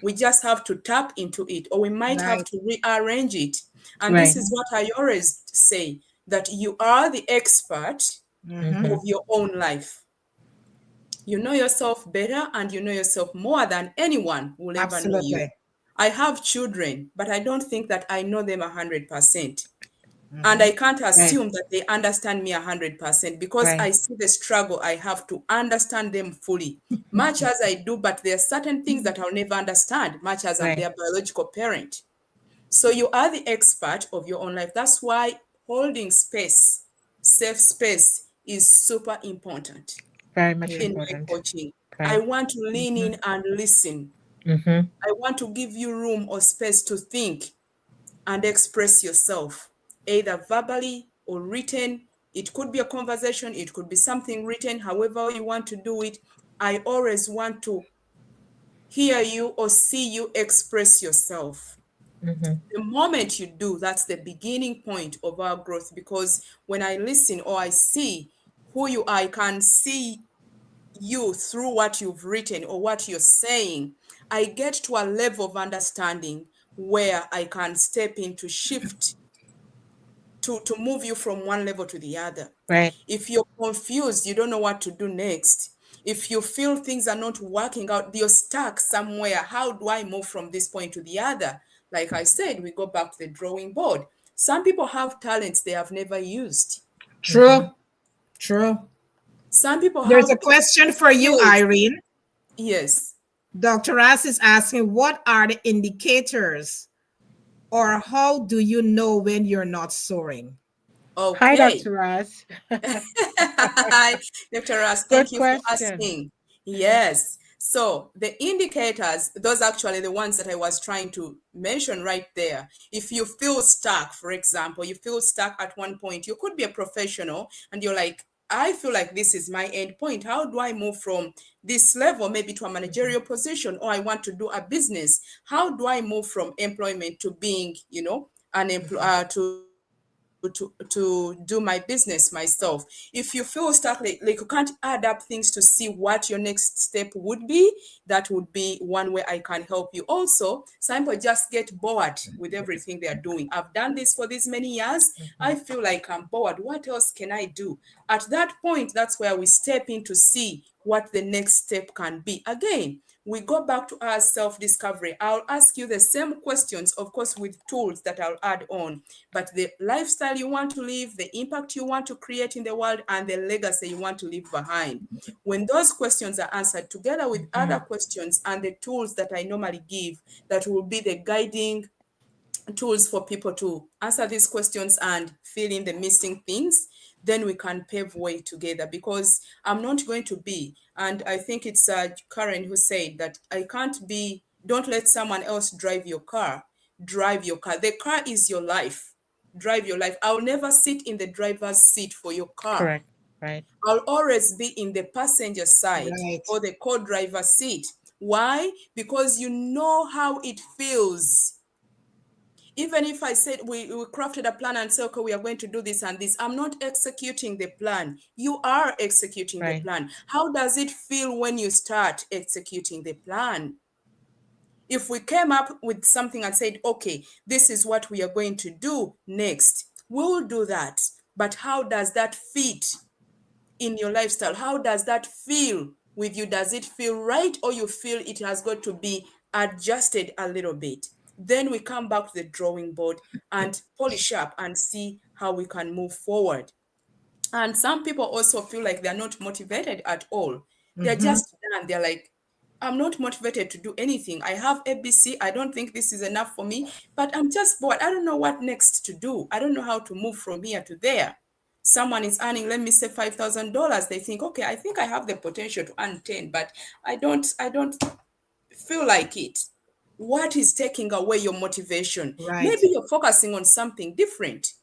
We just have to tap into it, or we might have Right. to rearrange it. And this Right. is what I always say, that you are the expert Mm-hmm. Mm-hmm. of your own life. You know yourself better and you know yourself more than anyone will ever know you. Absolutely. I have children, but I don't think that I know them 100%. And Mm-hmm. I can't Right. assume that they understand me 100% because Right. I see the struggle I have to understand them fully, much as I do, but there are certain things that I'll never understand, much as I'm Right. their biological parent. So you are the expert of your own life. That's why holding space, safe space, is super important Very much Yeah. in my important. coaching. I Right. want to lean Mm-hmm. in and listen. Mm-hmm. I want to give you room or space to think and express yourself, either verbally or written. It could be a conversation, it could be something written, however you want to do it. I always want to hear you or see you express yourself. Mm-hmm. The moment you do, that's the beginning point of our growth, because when I listen or I see who you are, I can see you through what you've written or what you're saying. I get to a level of understanding where I can step in to shift, to move you from one level to the other. Right. If you're confused, you don't know what to do next. If you feel things are not working out, you're stuck somewhere. How do I move from this point to the other? Like I said, we go back to the drawing board. Some people have talents they have never used. Mm-hmm. True. True. Some people There's have a question for you, skills. Irene. Yes. Dr. Ross is asking, what are the indicators or how do you know when you're not soaring? Hi, Okay. Dr. Ross. Hi, Dr. Ross, Good thank you for question. asking. Yes. So the indicators, those are actually the ones that I was trying to mention right there. If you feel stuck, for example, you feel stuck at one point, you could be a professional and you're like, I feel like this is my end point. How do I move from this level maybe to a managerial position, or I want to do a business? How do I move from employment to being, an employer to do my business myself? If you feel stuck, like you can't add up things to see what your next step would be, that would be one way I can help you. Also, some people just get bored with everything they are doing. I've done this for these many years. Mm-hmm. I feel like I'm bored. What else can I do? At that point, that's where we step in to see what the next step can be. Again, we go back to our self-discovery. I'll ask you the same questions, of course, with tools that I'll add on, but the lifestyle you want to live, the impact you want to create in the world, and the legacy you want to leave behind. When those questions are answered together with other questions and the tools that I normally give, that will be the guiding tools for people to answer these questions and fill in the missing things, then we can pave way together. Because I'm not going to be, and I think it's Karen who said that I can't be, don't let someone else drive your car. Drive your car. The car is your life. Drive your life. I'll never sit in the driver's seat for your car. Correct. Right. I'll always be in the passenger side Right. or the co-driver seat. Why? Because you know how it feels. Even if I said we crafted a plan and said, okay, we are going to do this and this, I'm not executing the plan. You are executing the Right. plan. How does it feel when you start executing the plan? If we came up with something and said, okay, this is what we are going to do next, we'll do that. But how does that fit in your lifestyle? How does that feel with you? Does it feel right, or you feel it has got to be adjusted a little bit? Then we come back to the drawing board and polish up and see how we can move forward. And some people also feel like they're not motivated at all. They're Mm-hmm. just done. They're like, I'm not motivated to do anything. I have ABC. I don't think this is enough for me, but I'm just bored. I don't know what next to do. I don't know how to move from here to there. Someone is earning, let me say, $5,000. They think, okay, I think I have the potential to earn 10, but I don't feel like it. what is taking away your motivation? Right. Maybe you're focusing on something different.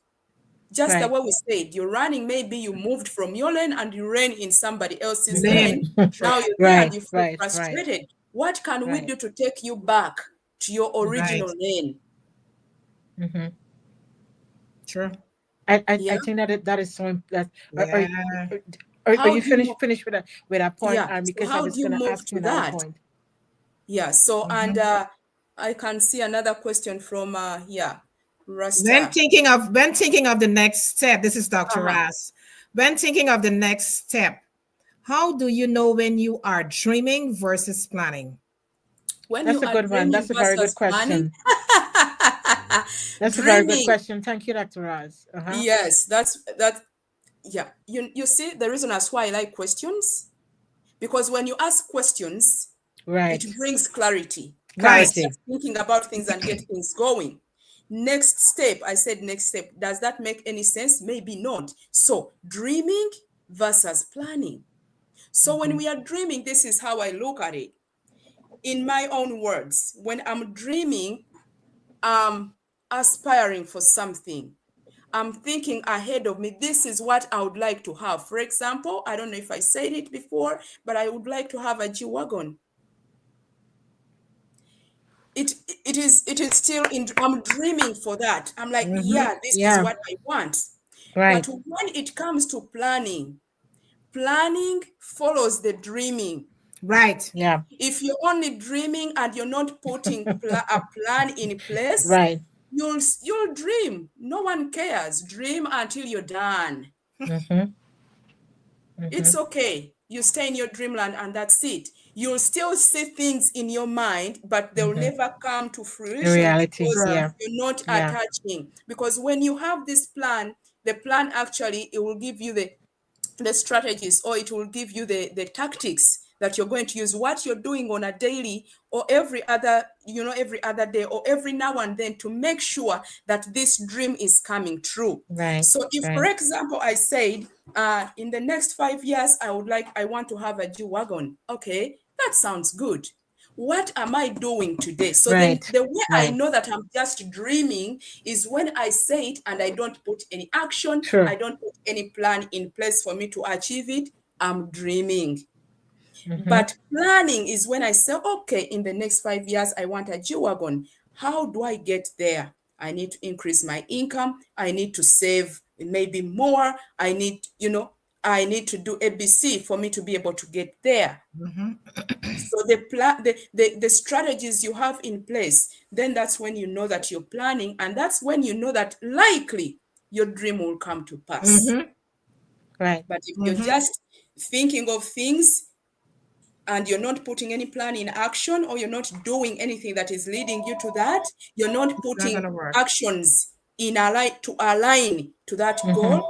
Just the Right. way we said, you're running, maybe you moved from your lane and you ran in somebody else's Lane. lane. True. Now you're there and Right, you feel right, right, frustrated. What can we right. do to take you back to your original Right. lane? Mm-hmm. True. Yeah. I think that is so that Yeah. are How you do you finished with that point? Yeah. So Because I how was do you gonna move ask you to another that? point. Yeah. So, and Mhm. I can see another question from When Rasta. thinking of the next step, this is Dr. Uh-huh. Ras. When thinking of the next step, how do you know when you are dreaming versus planning? When That's you a are good one. dreaming That's a very good versus planning, question. That's a very good dreaming, question. Thank you, Dr. Raz. Uh-huh. yes, that's that. Yeah, you see the reason as why I like questions, because when you ask questions, it Right. brings clarity. You Right. Clarity. start thinking about things and get things going. Next step, I said next step. Does that make any sense? Maybe not. So dreaming versus planning. So when we are dreaming, this is how I look at it. In my own words, when I'm dreaming, I'm aspiring for something. I'm thinking ahead of me. This is what I would like to have. For example, I don't know if I said it before, but I would like to have a G-Wagon. It is still in, I'm dreaming for that. I'm like, Mm-hmm. yeah, this is Yeah. what I want. But Right. when it comes to planning, planning follows the dreaming. Right. Yeah. If you're only dreaming and you're not putting a plan in place, Right. you'll dream. No one cares. Dream until you're done. Mm-hmm. It's Mm-hmm. okay. You stay in your dreamland and that's it. You'll still see things in your mind, but they'll Mm-hmm. never come to In fruition reality. because Sure. Yeah. you're not Yeah. attaching. Because when you have this plan, the plan actually, it will give you the strategies, or it will give you the tactics that you're going to use, what you're doing on a daily or every other, every other day or every now and then, to make sure that this dream is coming true. Right. So if, for Right. example, I said, in the next 5 years, I want to have a G-Wagon. Okay, that sounds good. What am I doing today? So then Right. the way I Right. know that I'm just dreaming is when I say it and I don't put any action, True. I don't put any plan in place for me to achieve it. I'm dreaming. Mm-hmm. But planning is when I say, okay, in the next 5 years, I want a G-Wagon. How do I get there? I need to increase my income. I need to save maybe more. I need to do ABC for me to be able to get there. Mm-hmm. So the plan, the strategies you have in place, then that's when you know that you're planning, and that's when you know that likely your dream will come to pass. Mm-hmm. Right. But if you're Mm-hmm. just thinking of things and you're not putting any plan in action, or you're not doing anything that is leading you to that, you're not It's not putting gonna work. actions in align to that Mm-hmm. goal,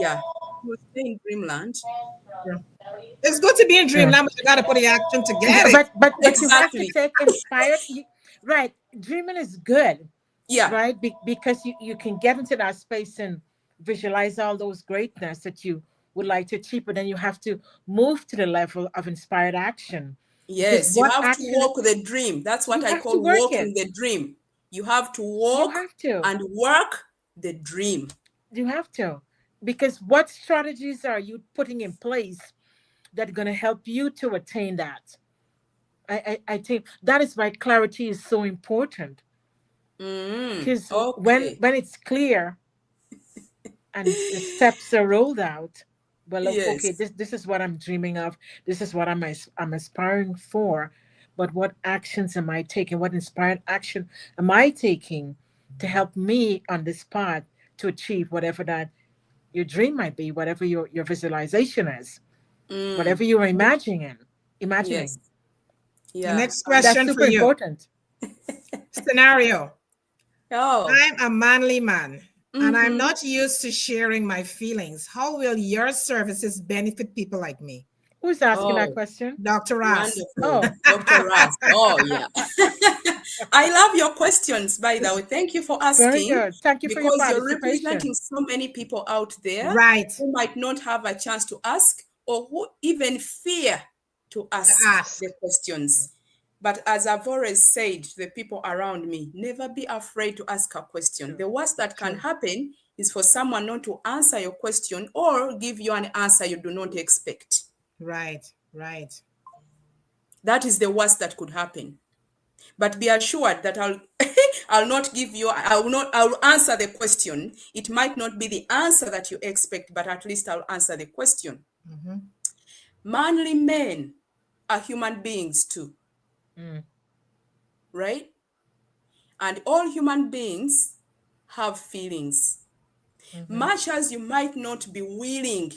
yeah, you'll stay in dreamland. Sure. It's good to be in Sure. dreamland, but you got to put the action to get Yeah, it. but you have to Exactly. take inspired. Right. Dreaming is good. Yeah. Right. Because you can get into that space and visualize all those greatness that you would like to achieve, but then you have to move to the level of inspired action. Because Yes, you what have to action walk the dream. That's what you I have to call work walking it. the dream. You have to You walk have to. and work the dream. You have to. Because what strategies are you putting in place that are going to help you to attain that? I think that is why clarity is so important. Because Okay. when it's clear and the steps are rolled out, well, okay, Yes. this is what I'm dreaming of. This is what I'm aspiring for. But what actions am I taking? What inspired action am I taking to help me on this path to achieve whatever that your dream might be, whatever your visualization is, whatever you're Yes. imagining. The Yeah. next That's question for super you. important. Scenario. Oh. I'm a manly man and I'm Mm-hmm. not used to sharing my feelings. How will your services benefit people like me? Who's asking that Oh, question? Dr. Ross. wonderful. Oh, Dr. Ras. Oh, yeah. I love your questions, by the way. Thank you for very asking, good. Thank you for your because you're representing participation. so many people out there Right. who might not have a chance to ask, or who even fear to To ask ask. the questions. But as I've always said to the people around me, never be afraid to ask a question. True. The worst that can True. happen is for someone not to answer your question or give you an answer you do not expect. Right, right. That is the worst that could happen. But be assured that I'll not give you, I'll answer the question. It might not be the answer that you expect, but at least I'll answer the question. Mm-hmm. Manly men are human beings too, right? And all human beings have feelings. Much as you might not be willing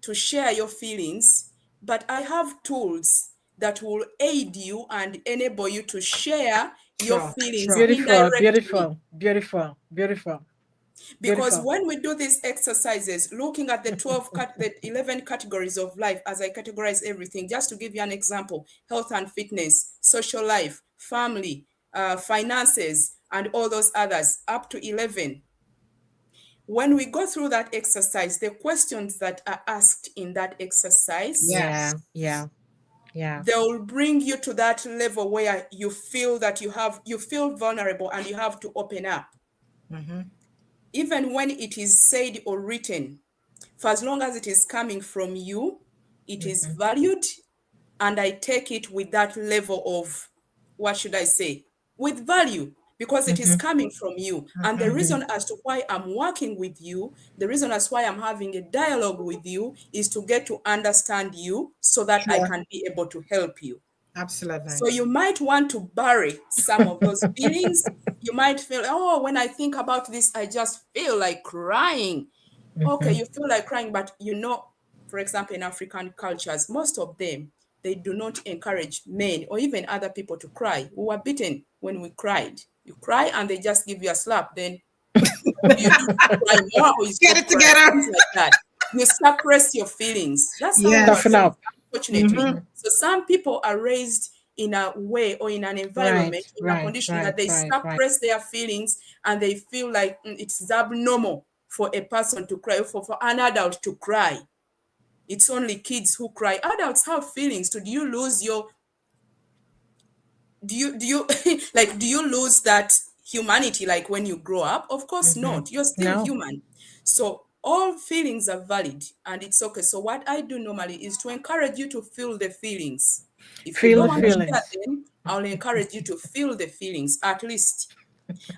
to share your feelings, but I have tools that will aid you and enable you to share your Sure, feelings sure. Beautiful, indirectly. beautiful, beautiful, Because beautiful. when we do these exercises, looking at the 11 categories of life, as I categorize everything, just to give you an example: health and fitness, social life, family, finances, and all those others, up to 11. When we go through that exercise, the questions that are asked in that exercise, Yes. Yeah. they will bring you to that level where you feel that you feel vulnerable and you have to open up. Mm-hmm. Even when it is said or written, for as long as it is coming from you, it is valued, and I take it with that level of, what should I say, with value, because it is coming from you. And the reason as to why I'm working with you, the reason as why I'm having a dialogue with you, is to get to understand you so that I Sure. can be able to help you. Absolutely. So you might want to bury some of those feelings. You might feel, oh, when I think about this, I just feel like crying. Okay, you feel like crying, but for example, in African cultures, most of them, they do not encourage men or even other people to cry. We were beaten when we cried. You cry and they just give you a slap. Then what do you do? You cry more or you Get stop it crying? together. Things like that. You suppress your feelings. That's how we were Yes. Toughen raised, up. unfortunately. So some people are raised in a way or in an environment, in a condition that they Right. suppress their feelings, and they feel like it's abnormal for a person to cry, for an adult to cry. It's only kids who cry. Adults have feelings. So do you lose your, do you like, do you lose that humanity like when you grow up? Of course not. You're still No. human. So all feelings are valid and it's okay. So what I do normally is to encourage you to feel the feelings. If you Feel don't the want to share feelings. them, I'll encourage you to feel the feelings at least.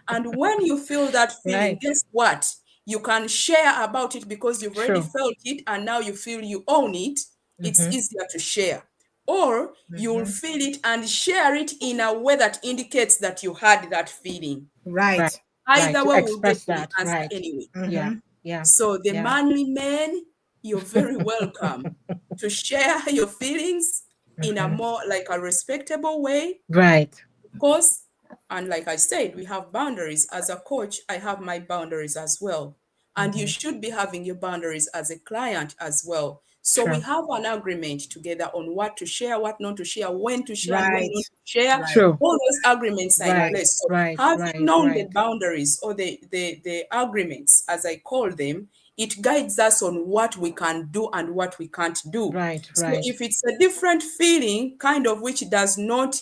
And when you feel that feeling, Right. guess what? You can share about it because you've already True. felt it and now you feel you own it. It's easier to share. Or you'll feel it and share it in a way that indicates that you had that feeling. Right. Right. Right. Either To way, we'll get express to the that. answer Right. anyway. Yeah. Mm-hmm. Yeah. So the Yeah. manly men, you're very welcome to share your feelings in a more like a respectable way, Right. of course. And like I said, we have boundaries. As a coach, I have my boundaries as well. And you should be having your boundaries as a client as well. So we True. have an agreement together on what to share, what not to share, when to share, and when Right. not to share. Right. True. All those agreements are in Right. place. So Right. having Right. known the Right. boundaries or the agreements, as I call them, it guides us on what we can do and what we can't do. Right. So Right. if it's a different feeling, kind of which does not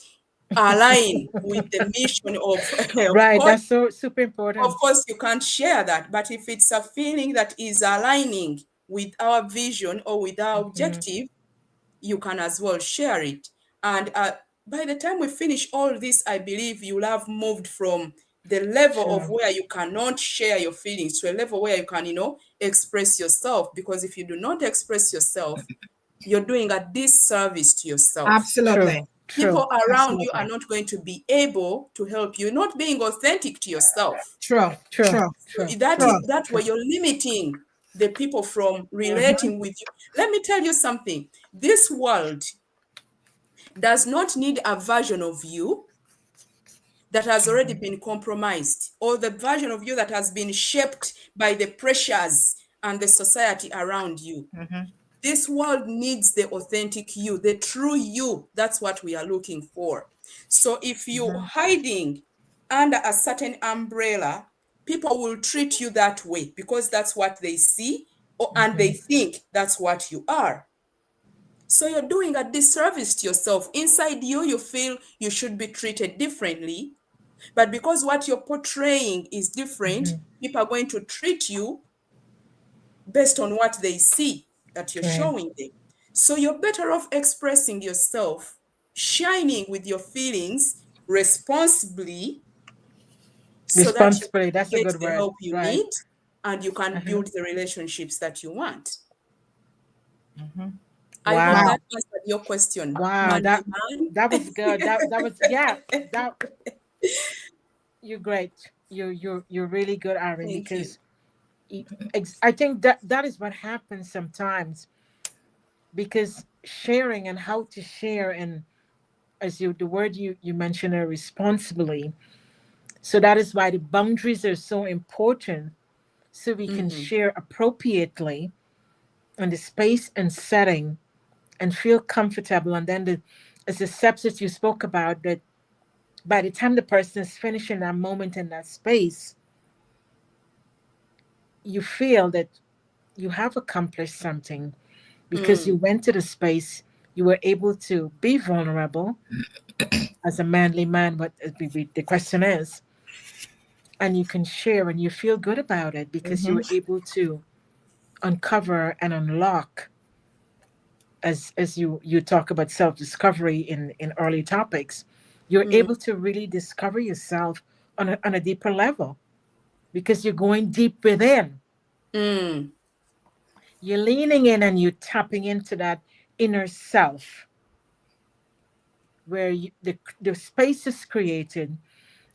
align with the mission of Right. course, That's so super of important. course you can't share that. But if it's a feeling that is aligning with our vision or with our objective, you can as well share it. And by the time we finish all this, I believe you'll have moved from the level of Sure. where you cannot share your feelings to a level where you can, express yourself. Because if you do not express yourself, you're doing a disservice to yourself. True. Absolutely. True. People around you are Absolutely. not going to be able to help you, not being authentic to yourself. True. True. True. True. That True. is that way True. you're limiting the people from relating with you. Let me tell you something. This world does not need a version of you that has already been compromised, or the version of you that has been shaped by the pressures and the society around you. This world needs the authentic you, the true you. That's what we are looking for. So if you're hiding under a certain umbrella, people will treat you that way because that's what they see, and they think that's what you are. So you're doing a disservice to yourself. Inside you, you feel you should be treated differently. But because what you're portraying is different, people are going to treat you based on what they see that you're Right. showing them. So you're better off expressing yourself, shining with your feelings responsibly, so that you Responsibility, can that's a get good the word. help you Right. need and you can build the relationships that you want. I hope Wow. that answered your question, Wow. Monday That man. that was good. That was, yeah. That you're great. You're really good, Irene, Thank you. because I think that is what happens sometimes, because sharing and how to share, and as the word you mentioned, responsibly. So that is why the boundaries are so important, so we can share appropriately in the space and setting and feel comfortable. And then as the steps that you spoke about, that by the time the person is finishing that moment in that space, you feel that you have accomplished something, because you went to the space, you were able to be vulnerable as a manly man, what the question is, and you can share and you feel good about it because you were able to uncover and unlock, as you talk about self-discovery in early topics, you're able to really discover yourself on a deeper level, because you're going deep within. You're leaning in and you're tapping into that inner self, where the space is created.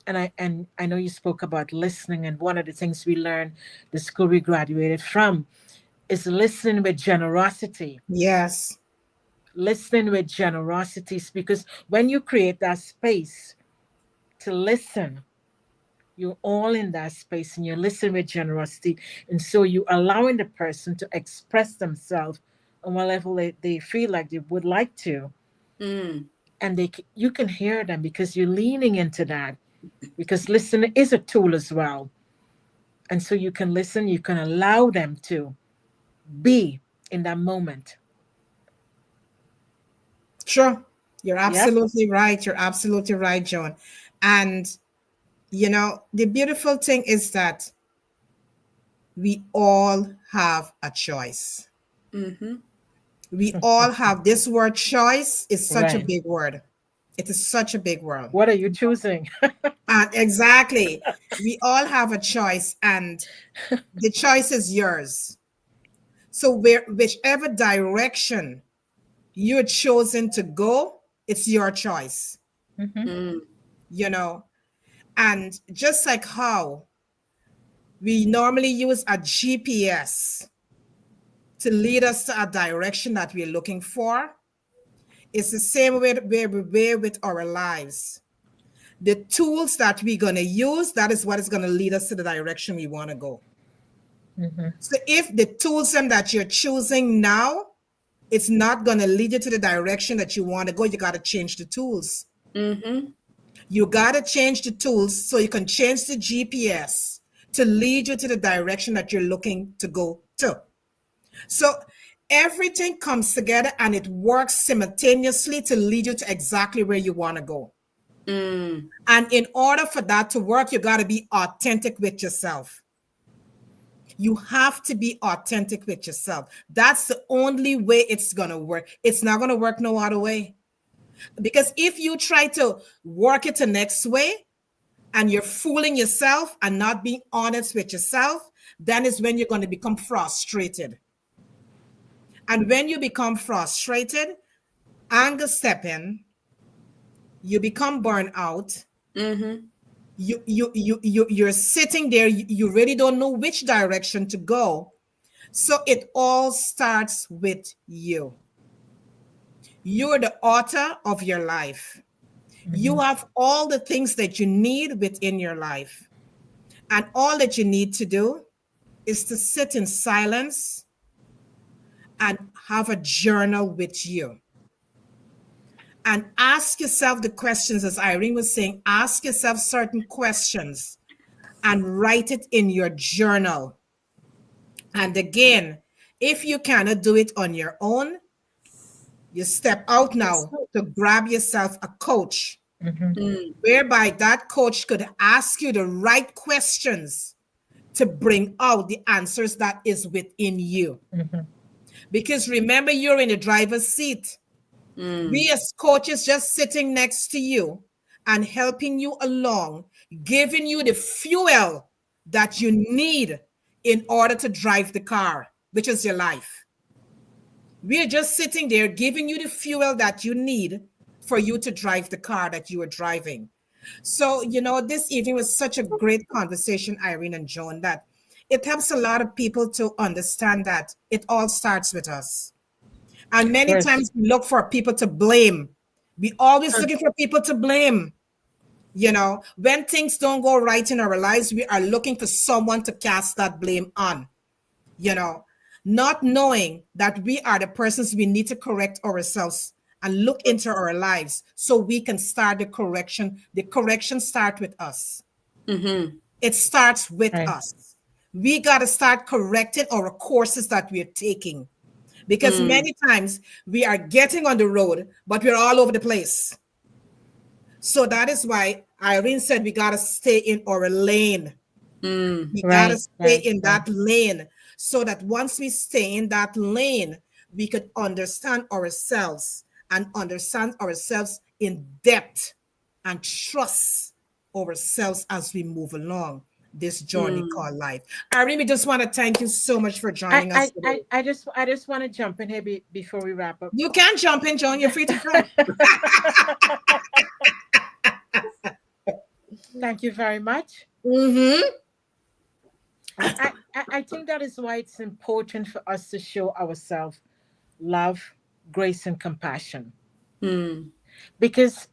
And I know you spoke about listening, and one of the things we learned, the school we graduated from, is listening with generosity. Yes. Listening with generosity, because when you create that space to listen, you're all in that space and you're listening with generosity. And so you allowing the person to express themselves on whatever they feel like they would like to. And you can hear them because you're leaning into that, because listening is a tool as well. And so you can listen, you can allow them to be in that moment. Sure. You're Yep. absolutely right. You're absolutely right, Joan. And, the beautiful thing is that we all have a choice. We all have this word choice is such a Right. big word. It is such a big word. What are you choosing? And exactly. We all have a choice, and the choice is yours. So whichever direction you're chosen to go, it's your choice. You know, and just like how we normally use a GPS to lead us to a direction that we're looking for, it's the same way with our lives. The tools that we're going to use, that is what is going to lead us to the direction we want to go. So if the tools that you're choosing now, it's not going to lead you to the direction that you want to go, you got to change the tools. You got to change the tools so you can change the GPS to lead you to the direction that you're looking to go to. So everything comes together and it works simultaneously to lead you to exactly where you want to go. And in order for that to work, you got to be authentic with yourself. You have to be authentic with yourself. That's the only way it's going to work. It's not going to work no other way. Because if you try to work it the next way and you're fooling yourself and not being honest with yourself, then is when you're going to become frustrated. And when you become frustrated, anger step in, you become burnt out. You're sitting there, you really don't know which direction to go. So it all starts with you. You're the author of your life. You have all the things that you need within your life. And all that you need to do is to sit in silence and have a journal with you. And ask yourself the questions, as Irene was saying, ask yourself certain questions and write it in your journal. And again, if you cannot do it on your own, You step out Yes. now to grab yourself a coach, Mm. whereby that coach could ask you the right questions to bring out the answers that is within you. Because remember, you're in the driver's seat. We as coaches just sitting next to you and helping you along, giving you the fuel that you need in order to drive the car, which is your life. We are just sitting there giving you the fuel that you need for you to drive the car that you are driving. So, this evening was such a great conversation, Irene and Joan, that it helps a lot of people to understand that it all starts with us. And Of many course. times we look for people to blame. We always looking for people to blame. When things don't go right in our lives, we are looking for someone to cast that blame on, you know, not knowing that we are the persons we need to correct ourselves and look into our lives so we can start the correction. The correction starts with us. Mm-hmm. It starts with Right. us. We got to start correcting our courses that we're taking. Because many times we are getting on the road, but we're all over the place. So that is why Irene said we got to stay in our lane. We got to Right. stay Right. in Right. that lane so that once we stay in that lane, we could understand ourselves and understand ourselves in depth and trust ourselves as we move along this journey called life. Irene, we just want to thank you so much for I, joining us I, today. I, I just want to jump in here before we wrap up. You can jump in, John. You're free to come. Thank you very much. Mm-hmm. I think that is why it's important for us to show ourselves love, grace, and compassion. Because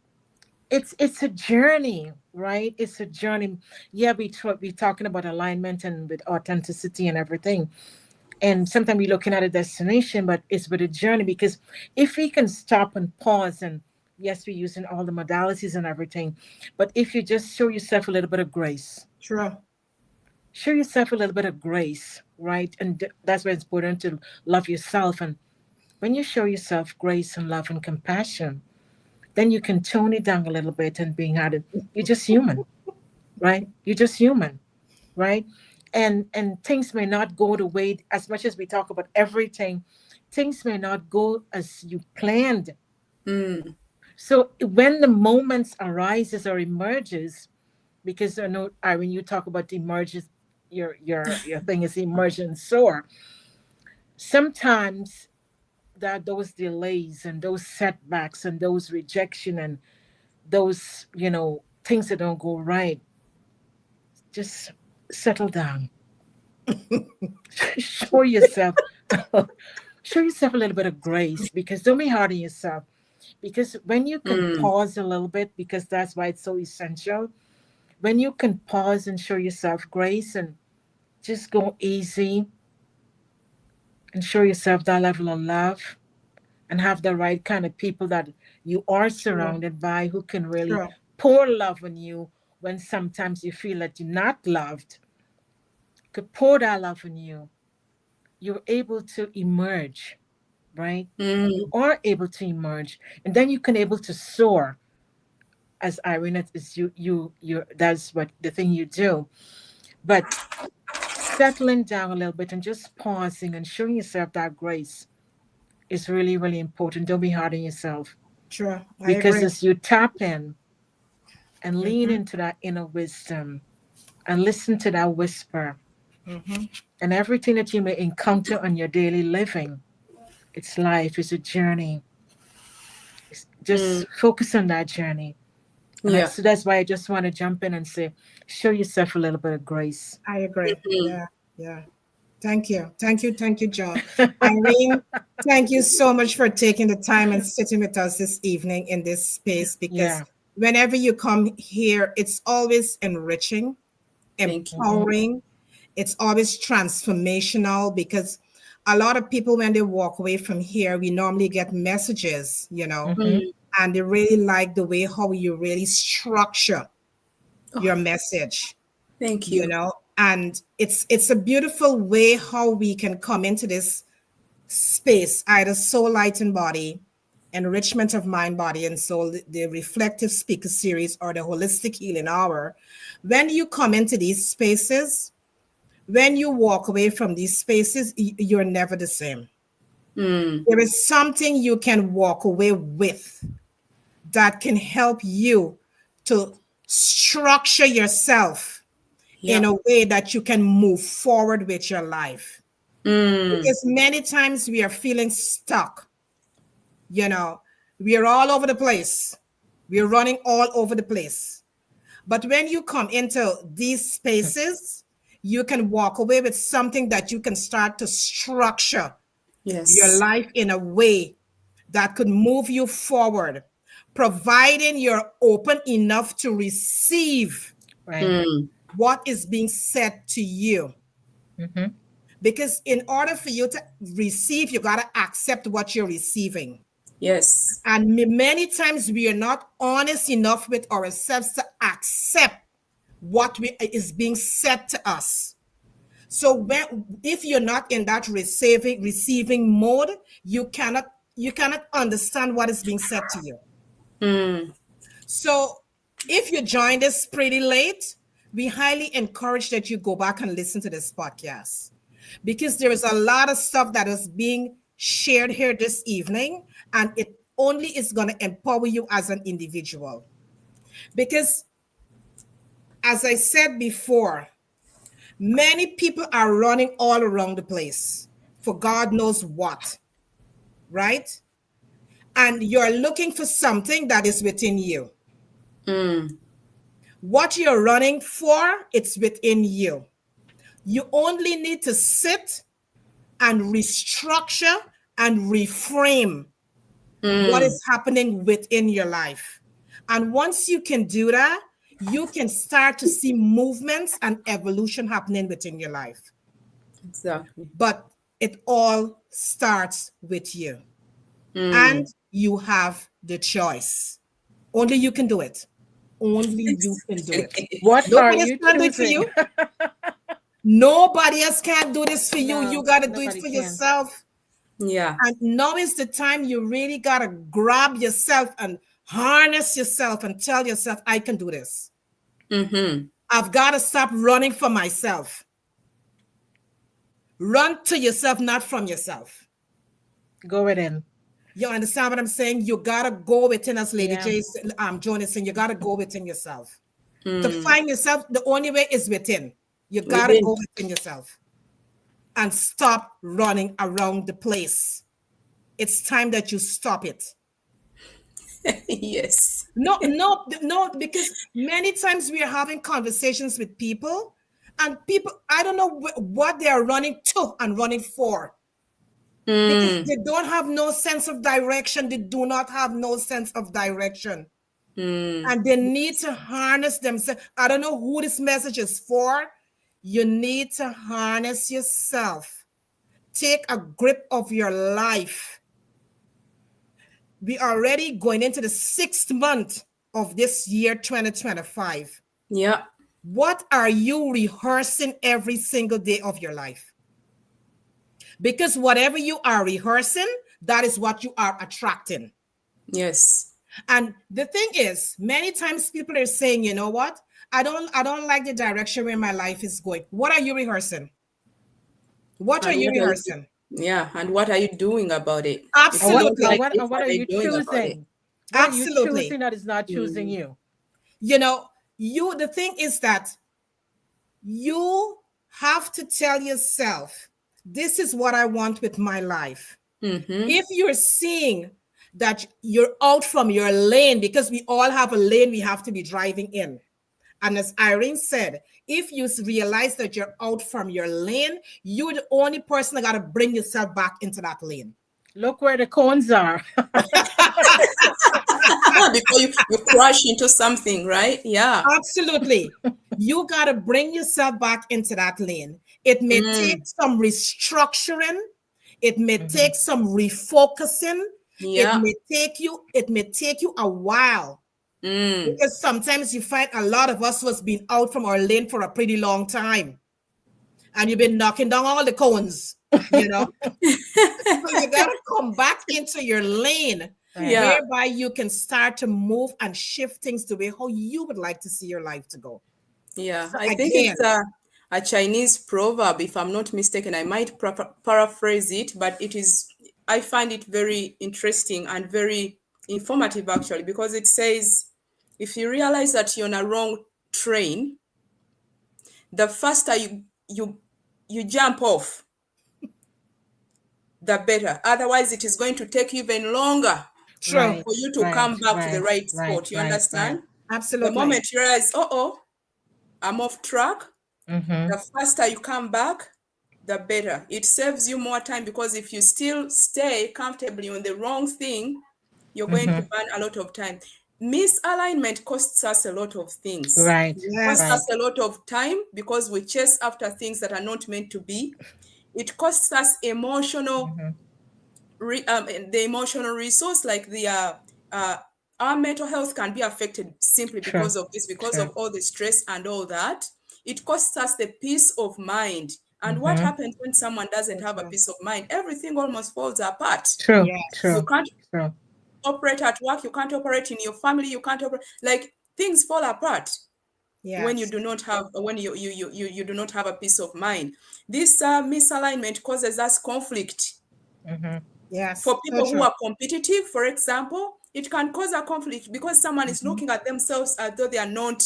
it's a journey, right? It's a journey. Yeah, we talking about alignment and with authenticity and everything. And sometimes we're looking at a destination, but it's with a journey. Because if we can stop and pause, and yes, we're using all the modalities and everything, but if you just show yourself a little bit of grace, True. show yourself a little bit of grace, right? And that's why it's important to love yourself. And when you show yourself grace and love and compassion, then you can tone it down a little bit and being added. You're just human, right? You're just human, right? And things may not go the way, as much as we talk about everything, things may not go as you planned. So when the moments arises or emerges, because I know when you talk about emerges, your thing is emergent soar. Sometimes that those delays and those setbacks and those rejection and those things that don't go right, just settle down. show yourself show yourself a little bit of grace, because don't be hard on yourself. Because when you can pause a little bit, because that's why it's so essential, when you can pause and show yourself grace and just go easy and show yourself that level of love and have the right kind of people that you are True. surrounded by who can really True. pour love on you when sometimes you feel that you're not loved, could pour that love on you, you're able to emerge, right? You are able to emerge, and then you can able to soar. As Irene, is you that's what the thing you do. But settling down a little bit and just pausing and showing yourself that grace is really, really important. Don't be hard on yourself, True. I because agree. as you tap in and lean Mm-hmm. into that inner wisdom and listen to that whisper Mm-hmm. and everything that you may encounter on your daily living, it's life, it's a journey. Just focus on that journey. And Yeah. so that's why I just want to jump in and say, show yourself a little bit of grace. I agree. Yeah. Yeah. Thank you. Thank you. Thank you, John. Irene, thank you so much for taking the time and sitting with us this evening in this space, because Yeah. whenever you come here, it's always enriching, Thank you. empowering, it's always transformational, because a lot of people, when they walk away from here, we normally get messages, Mm-hmm. and they really like the way how you really structure Oh, your message, thank you. and it's a beautiful way how we can come into this space, either soul, light, and body, Enrichment of Mind, Body, and Soul, the Reflective Speaker Series, or the Holistic Healing Hour, when you come into these spaces, when you walk away from these spaces, you're never the same. There is something you can walk away with that can help you to structure yourself in a way that you can move forward with your life. Because many times we are feeling stuck. You know, we are all over the place. We are running all over the place. But when you come into these spaces, you can walk away with something that you can start to structure your life in a way that could move you forward, providing you're open enough to receive what is being said to you. Because in order for you to receive, you got to accept what you're receiving. Yes. And many times we are not honest enough with ourselves to accept what is being said to us. So if you're not in that receiving mode, you cannot understand what is being said to you. So if you joined us pretty late, we highly encourage that you go back and listen to this podcast, because there is a lot of stuff that is being shared here this evening, and it only is going to empower you as an individual. Because as I said before, many people are running all around the place for God knows what, right? And you're looking for something that is within you. What you're running for, it's within you. You only need to sit and restructure and reframe what is happening within your life. And once you can do that, you can start to see movements and evolution happening within your life. Exactly. But it all starts with you. And you have the choice. Only you can do it. Only you can do it. What Nobody are you else can do it for choosing? you. Nobody else can do this for you. No, You got to do it nobody for can. yourself. Yeah. And now is the time you really got to grab yourself and harness yourself and tell yourself, I can do this. I've got to stop running for myself. Run to yourself, not from yourself. Go within. You understand what I'm saying? You got to go within, as Lady Yeah. Jonas saying, you got to go within yourself. To find yourself, the only way is within. You got to go within yourself and stop running around the place. It's time that you stop it. Yes. No, because many times we are having conversations with people, and people, I don't know what they are running to and running for. Because they don't have no sense of direction. They do not have no sense of direction. And they need to harness themselves. I don't know who this message is for. You need to harness yourself. Take a grip of your life. We are already going into the 6th month of this year, 2025. Yeah. What are you rehearsing every single day of your life? Because whatever you are rehearsing, that is what you are attracting. Yes. And the thing is, many times people are saying, you know what? I don't like the direction where my life is going. What are you rehearsing? What are you rehearsing? Yeah. And what are you doing about it? Absolutely. What are you choosing? What Absolutely. are you choosing that is not choosing you? You know, the thing is that you have to tell yourself, this is what I want with my life. If you're seeing that you're out from your lane, because we all have a lane we have to be driving in. And as Irene said, if you realize that you're out from your lane, you're the only person that got to bring yourself back into that lane. Look where the cones are. Before you crash into something, right? Yeah. Absolutely. You got to bring yourself back into that lane. It may take some restructuring. It may take some refocusing. Yeah. It may take you a while. Because sometimes you find a lot of us was been out from our lane for a pretty long time. And you've been knocking down all the cones, you know. So you got to come back into your lane Yeah. whereby you can start to move and shift things the way how you would like to see your life to go. Yeah, So I think again, it's a Chinese proverb, if I'm not mistaken. I might paraphrase it, but I find it very interesting and very informative, actually, because it says, if you realize that you're on a wrong train, the faster you jump off, the better. Otherwise, it is going to take you even longer true, Right, for you to right, come back to the right, right right, spot. You right, right. understand? The absolutely. moment you realize, oh, I'm off track, Mm-hmm. the faster you come back, the better. It saves you more time, because if you still stay comfortably on the wrong thing, you're going to Mm-hmm. burn a lot of time. Misalignment costs us a lot of things. Right, Costs Yes, right. us a lot of time because we chase after things that are not meant to be. It costs us emotional, Mm-hmm. the emotional resource, like uh, our mental health can be affected simply True, because of this, because true. of all the stress and all that. It costs us the peace of mind. And what Mm-hmm. happens when someone doesn't have a true, peace of mind? Everything almost falls apart. True, yes, You true, can't true. operate at work, you can't operate in your family, you can't operate, like, things fall apart when you yes, do not have, when you do not have a peace of mind. This misalignment causes us conflict. Mm-hmm. yes, For so people who true. are competitive, for example, it can cause a conflict because someone is Mhm. looking at themselves as though they are not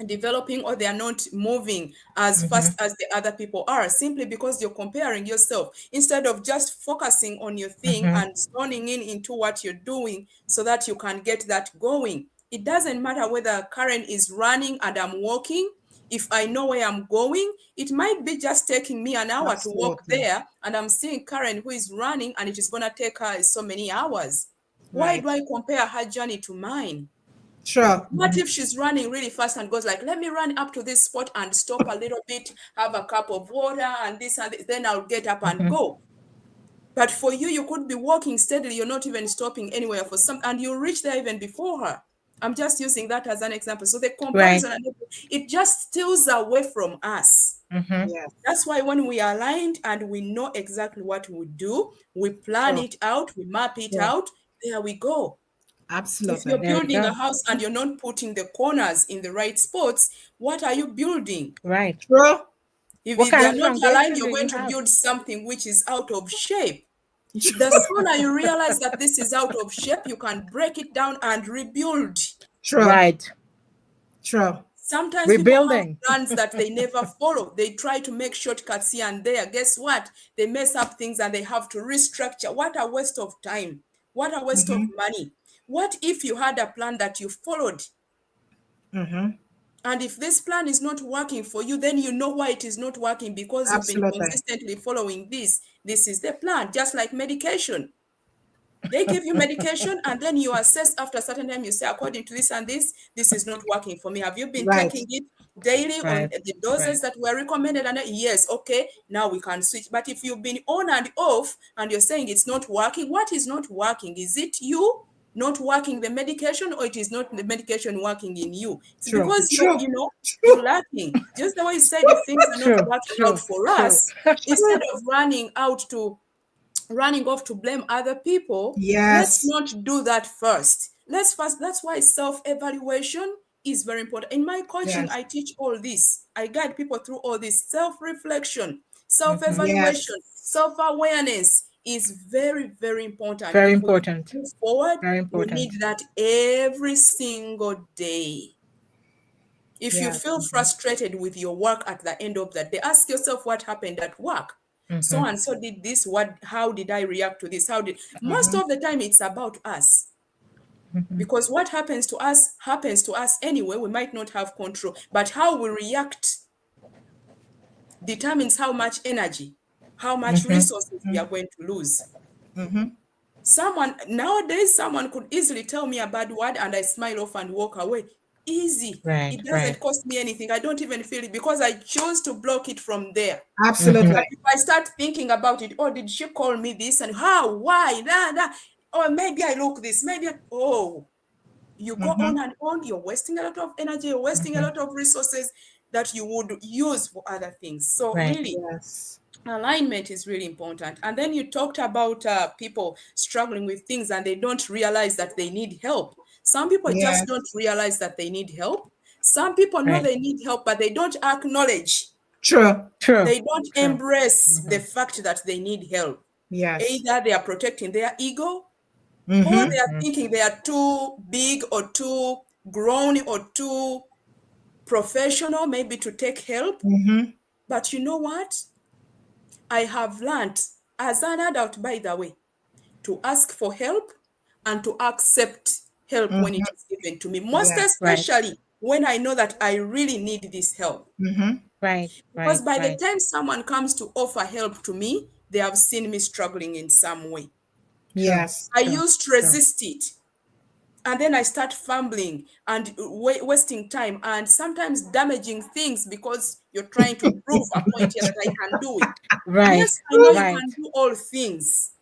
developing, or they are not moving as Mm-hmm. fast as the other people are, simply because you're comparing yourself instead of just focusing on your thing Mm-hmm. and zoning in into what you're doing so that you can get that going. It doesn't matter whether Karen is running and I'm walking. If I know where I'm going, it might be just taking me an hour to walk Absolutely. there, and I'm seeing Karen who is running and it is going to take her so many hours. Why do Right. I compare her journey to mine? True. What if she's running really fast and goes like, let me run up to this spot and stop a little bit, have a cup of water and this, then I'll get up and Mm-hmm. go. But for you, you could be walking steadily. You're not even stopping anywhere for some, and you reach there even before her. I'm just using that as an example. So the Right. comparison, it just steals away from us. Mm-hmm. Yes. That's why when we are aligned and we know exactly what we do, we plan True. it out, we map it True. out, there we go. If Absolutely. you're There you building a go. house and you're not putting the corners in the right spots, what are you building? Right. True. What If kind they're of not aligned, foundation do you're going you to have? build something which is out of shape. The sooner you realize that this is out of shape, you can break it down and rebuild. True. Right. True. Sometimes people have Rebuilding. plans that they never follow. They try to make shortcuts here and there. Guess what? They mess up things and they have to restructure. What a waste of time. What a waste of Mm-hmm. money. What if you had a plan that you followed? Mm-hmm. And if this plan is not working for you, then you know why it is not working, because you've been Absolutely. consistently following this. This is the plan, just like medication. They give you medication and then you assess after a certain time, you say, according to this and this is not working for me. Have you been Right. taking it daily on Right. the Right. doses that were recommended? And yes, okay, now we can switch. But if you've been on and off and you're saying it's not working, what is not working? Is it you not working the medication, or it is not the medication working in you? It's True. because True. you're True. lacking. Just the way you said, if things are not True. working out True. for True. us, instead of running off to blame other people, let's Yes. not do that first. Let's first, that's why self-evaluation is very important. In my coaching, Yes. I teach all this. I guide people through all this. Self-reflection, Mm-hmm. self-evaluation, Yes. self-awareness is very, very important. Very If we important. move forward, Very we need important. that every single day. If you Yes. feel frustrated with your work at the end of the day, ask yourself what happened at work. So Mm-hmm. and so did this. How did I react to this? Most Mm-hmm. of the time it's about us, Mm-hmm. because what happens to us anyway. We might not have control, but how we react determines how much energy, how much Mm-hmm. resources we are going to lose. Mm-hmm. Nowadays, someone could easily tell me a bad word and I smile off and walk away. Easy. Right. It Right. doesn't cost me anything. I don't even feel it because I chose to block it from there. Mm-hmm. But Absolutely. if I start thinking about it, oh, did she call me this? And how? Why? Or maybe I look this. Oh. You go on, you're wasting a lot of energy, you're wasting a lot of resources that you would use for other things. So Right. really, Yes. alignment is really important. And then you talked about people struggling with things and they don't realize that they need help. Some people just Yes. don't realize that they need help. Some people know Right. they need help, but they don't acknowledge. True. True. They don't True. embrace the fact that they need help. Yes. Either they are protecting their ego, or they Mm-hmm. are thinking they are too big or too grown or too professional maybe to take help. Mm-hmm. But you know what? I have learned as an adult, by the way, to ask for help and to accept help when it Mm-hmm. is given to me, most Yes. Right. especially when I know that I really need this help. Mm-hmm. Right. Because Right. by the Right. time someone comes to offer help to me, they have seen me struggling in some way. True. Yes. I True. used to True. resist it. And then I start fumbling and wasting time and sometimes damaging things because you're trying to prove a point here that I can do it. Right. Yes, I know you Right. can do all things.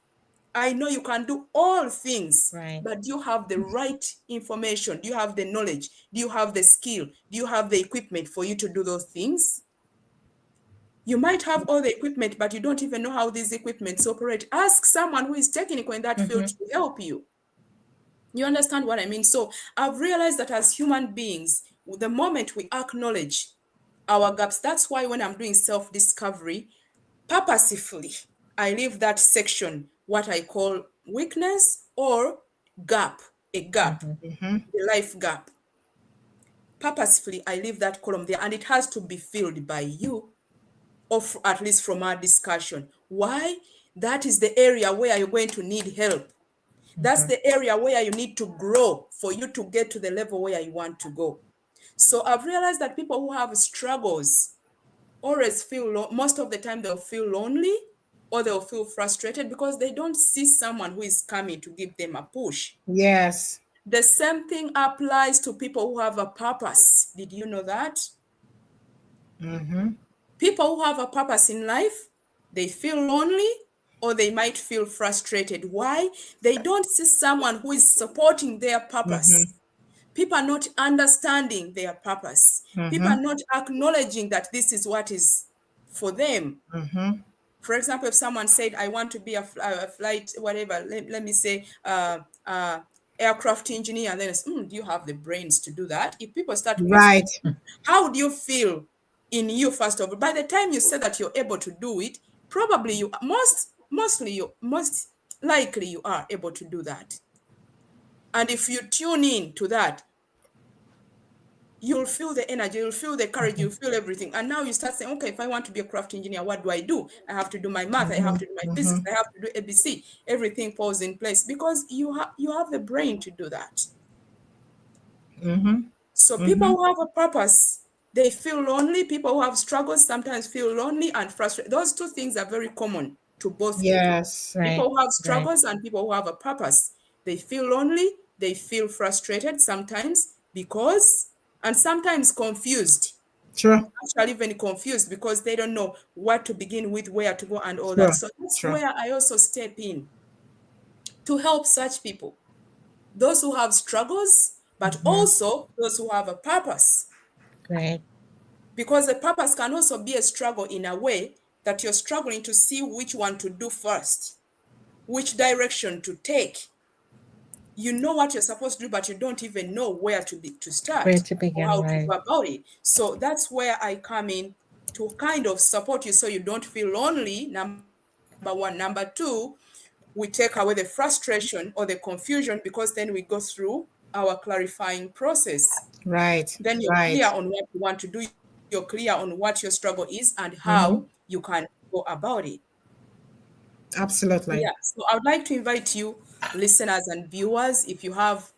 I know you can do all things, Right. but do you have the right information? Do you have the knowledge? Do you have the skill? Do you have the equipment for you to do those things? You might have all the equipment, but you don't even know how these equipments operate. Ask someone who is technical in that field to help you. You understand what I mean? So I've realized that as human beings, the moment we acknowledge our gaps, that's why when I'm doing self-discovery, purposefully, I leave that section, what I call weakness or gap, a gap, Mm-hmm. the life gap. Purposefully, I leave that column there and it has to be filled by you, or at least from our discussion. Why? That is the area where you're going to need help. That's the area where you need to grow for you to get to the level where you want to go. So I've realized that people who have struggles always feel, most of the time they'll feel lonely or they'll feel frustrated because they don't see someone who is coming to give them a push. Yes. The same thing applies to people who have a purpose. Did you know that? Mm-hmm. People who have a purpose in life, they feel lonely or they might feel frustrated. Why? They don't see someone who is supporting their Mm-hmm. purpose. People are not understanding their purpose. People Mm-hmm. are not acknowledging that this is what is for them. Mm-hmm. For example, if someone said, I want to be a flight, whatever, let me say, aircraft engineer, and then it's, do you have the brains to do that? If people start questioning, Right. how do you feel in you, first of all? By the time you say that you're able to do it, probably you, most likely you are able to do that. And if you tune in to that, you'll feel the energy, you'll feel the courage, you'll feel everything. And now you start saying, okay, if I want to be a craft engineer, what do I do? I have to do my math, I have to do my physics, I have to do ABC. Everything falls in place because you have the brain to do that. Mm-hmm. So people Mm-hmm. who have a purpose, they feel lonely. People who have struggles sometimes feel lonely and frustrated. Those two things are very common to both people. Yes. Right. People who have Right. struggles and people who have a purpose, they feel lonely, they feel frustrated sometimes because, and sometimes confused. True. Actually, even confused because they don't know what to begin with, where to go, and all True. that. So that's True. where I also step in to help such people, those who have struggles, but also those who have a purpose. Right. Because the purpose can also be a struggle in a way that you're struggling to see which one to do first, which direction to take. You know what you're supposed to do, but you don't even know where to Where start to or begin? how to Right. go about it. So that's where I come in to kind of support you so you don't feel lonely, number one. Number two, we take away the frustration or the confusion because then we go through our clarifying process. Right. Then you're clear Right. on what you want to do. You're clear on what your struggle is and Mm-hmm. how you can go about it. Absolutely. Yeah, so I would like to invite you, listeners and viewers, if you have,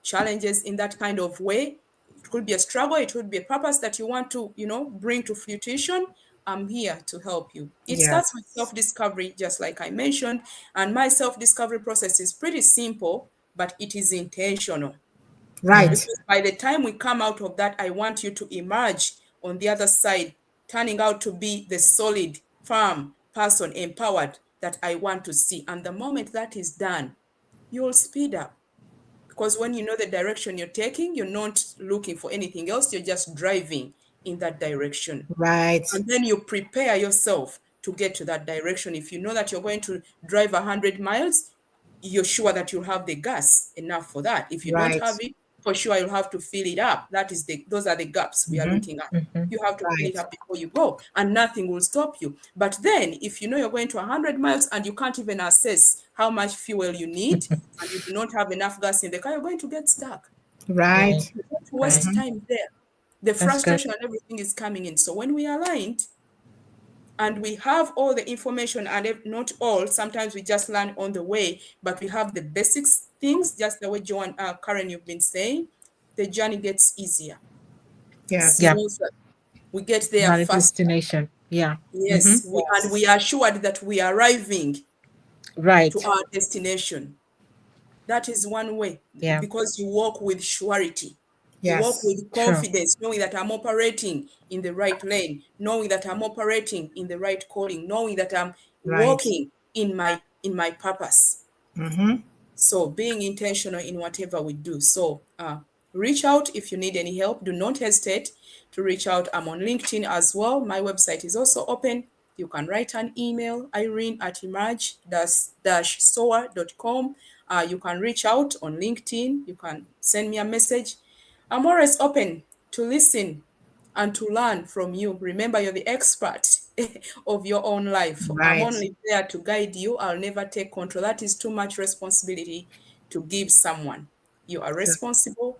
challenges in that kind of way, it could be a struggle, it could be a purpose that you want to, bring to fruition. I'm here to help you. It starts Yes. with self-discovery, just like I mentioned, and my self-discovery process is pretty simple, but it is intentional. Right. Because by the time we come out of that, I want you to emerge on the other side, turning out to be the solid, firm person, empowered that I want to see. And the moment that is done, you'll speed up. Because when you know the direction you're taking, you're not looking for anything else. You're just driving in that direction. Right. And then you prepare yourself to get to that direction. If you know that you're going to drive 100 miles, you're sure that you'll have the gas enough for that. If you don't Right. have it, for sure you'll have to fill it up. Those are the gaps we are looking at. You have to fill it Right. up before you go, and nothing will stop you. But then if you know you're going to 100 miles and you can't even assess how much fuel you need and you do not have enough gas in the car, you're going to get stuck. Right. You're going to waste time there. The That's good. frustration and everything is coming in. So when we are aligned and we have all the information, and not all, sometimes we just learn on the way, but we have the basics things, just the way Joan, Karen, you've been saying, the journey gets easier, Yes. Yeah. smoother. We get there Not a faster. destination. Yeah. Yes, and we are assured that we are arriving Right. to our destination. That is one way, Yeah. because you walk with surety. You walk Yes. with confidence, knowing that I'm operating in the right lane, knowing that I'm operating in the right calling, knowing that I'm Right. walking in my purpose. Mm-hmm. So being intentional in whatever we do. So reach out if you need any help. Do not hesitate to reach out. I'm on LinkedIn as well. My website is also open. You can write an email, irene@emerge-soar.com. You can reach out on LinkedIn. You can send me a message. I'm always open to listen and to learn from you. Remember, you're the expert of your own life. I'm Right. only there to guide you. I'll never take control. That is too much responsibility to give someone. You are responsible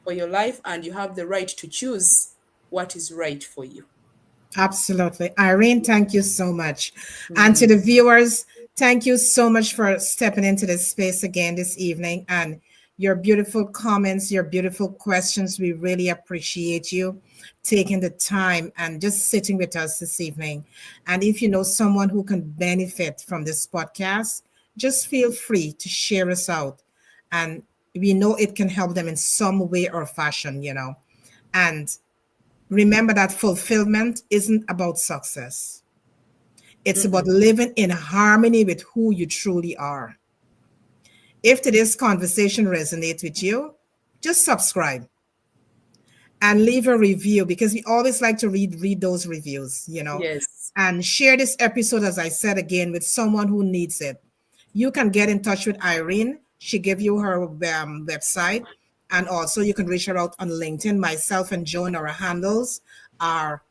for your life, and you have the right to choose what is right for you. Absolutely. Irene, thank you so much. And to the viewers, thank you so much for stepping into this space again this evening, and your beautiful comments, your beautiful questions. We really appreciate you taking the time and just sitting with us this evening. And if you know someone who can benefit from this podcast, just feel free to share us out. And we know it can help them in some way or fashion. And remember that fulfillment isn't about success. It's about living in harmony with who you truly are. If today's conversation resonates with you, just subscribe and leave a review, because we always like to read those reviews. Yes. And share this episode, as I said again, with someone who needs it. You can get in touch with Irene. She gave you her website, and also you can reach her out on LinkedIn. Myself and Joan, our handles are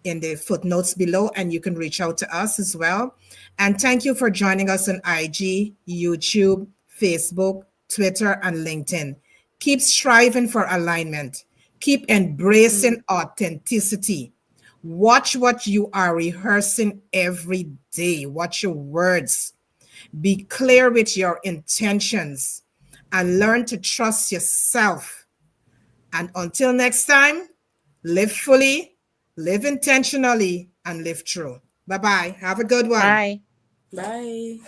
in the footnotes below, and you can reach out to us as well. And thank you for joining us on IG, YouTube, Facebook, Twitter, and LinkedIn. Keep striving for alignment. Keep embracing authenticity. Watch what you are rehearsing every day. Watch your words. Be clear with your intentions and learn to trust yourself. And until next time, live fully, live intentionally, and live true. Bye-bye. Have a good one. Bye. Bye.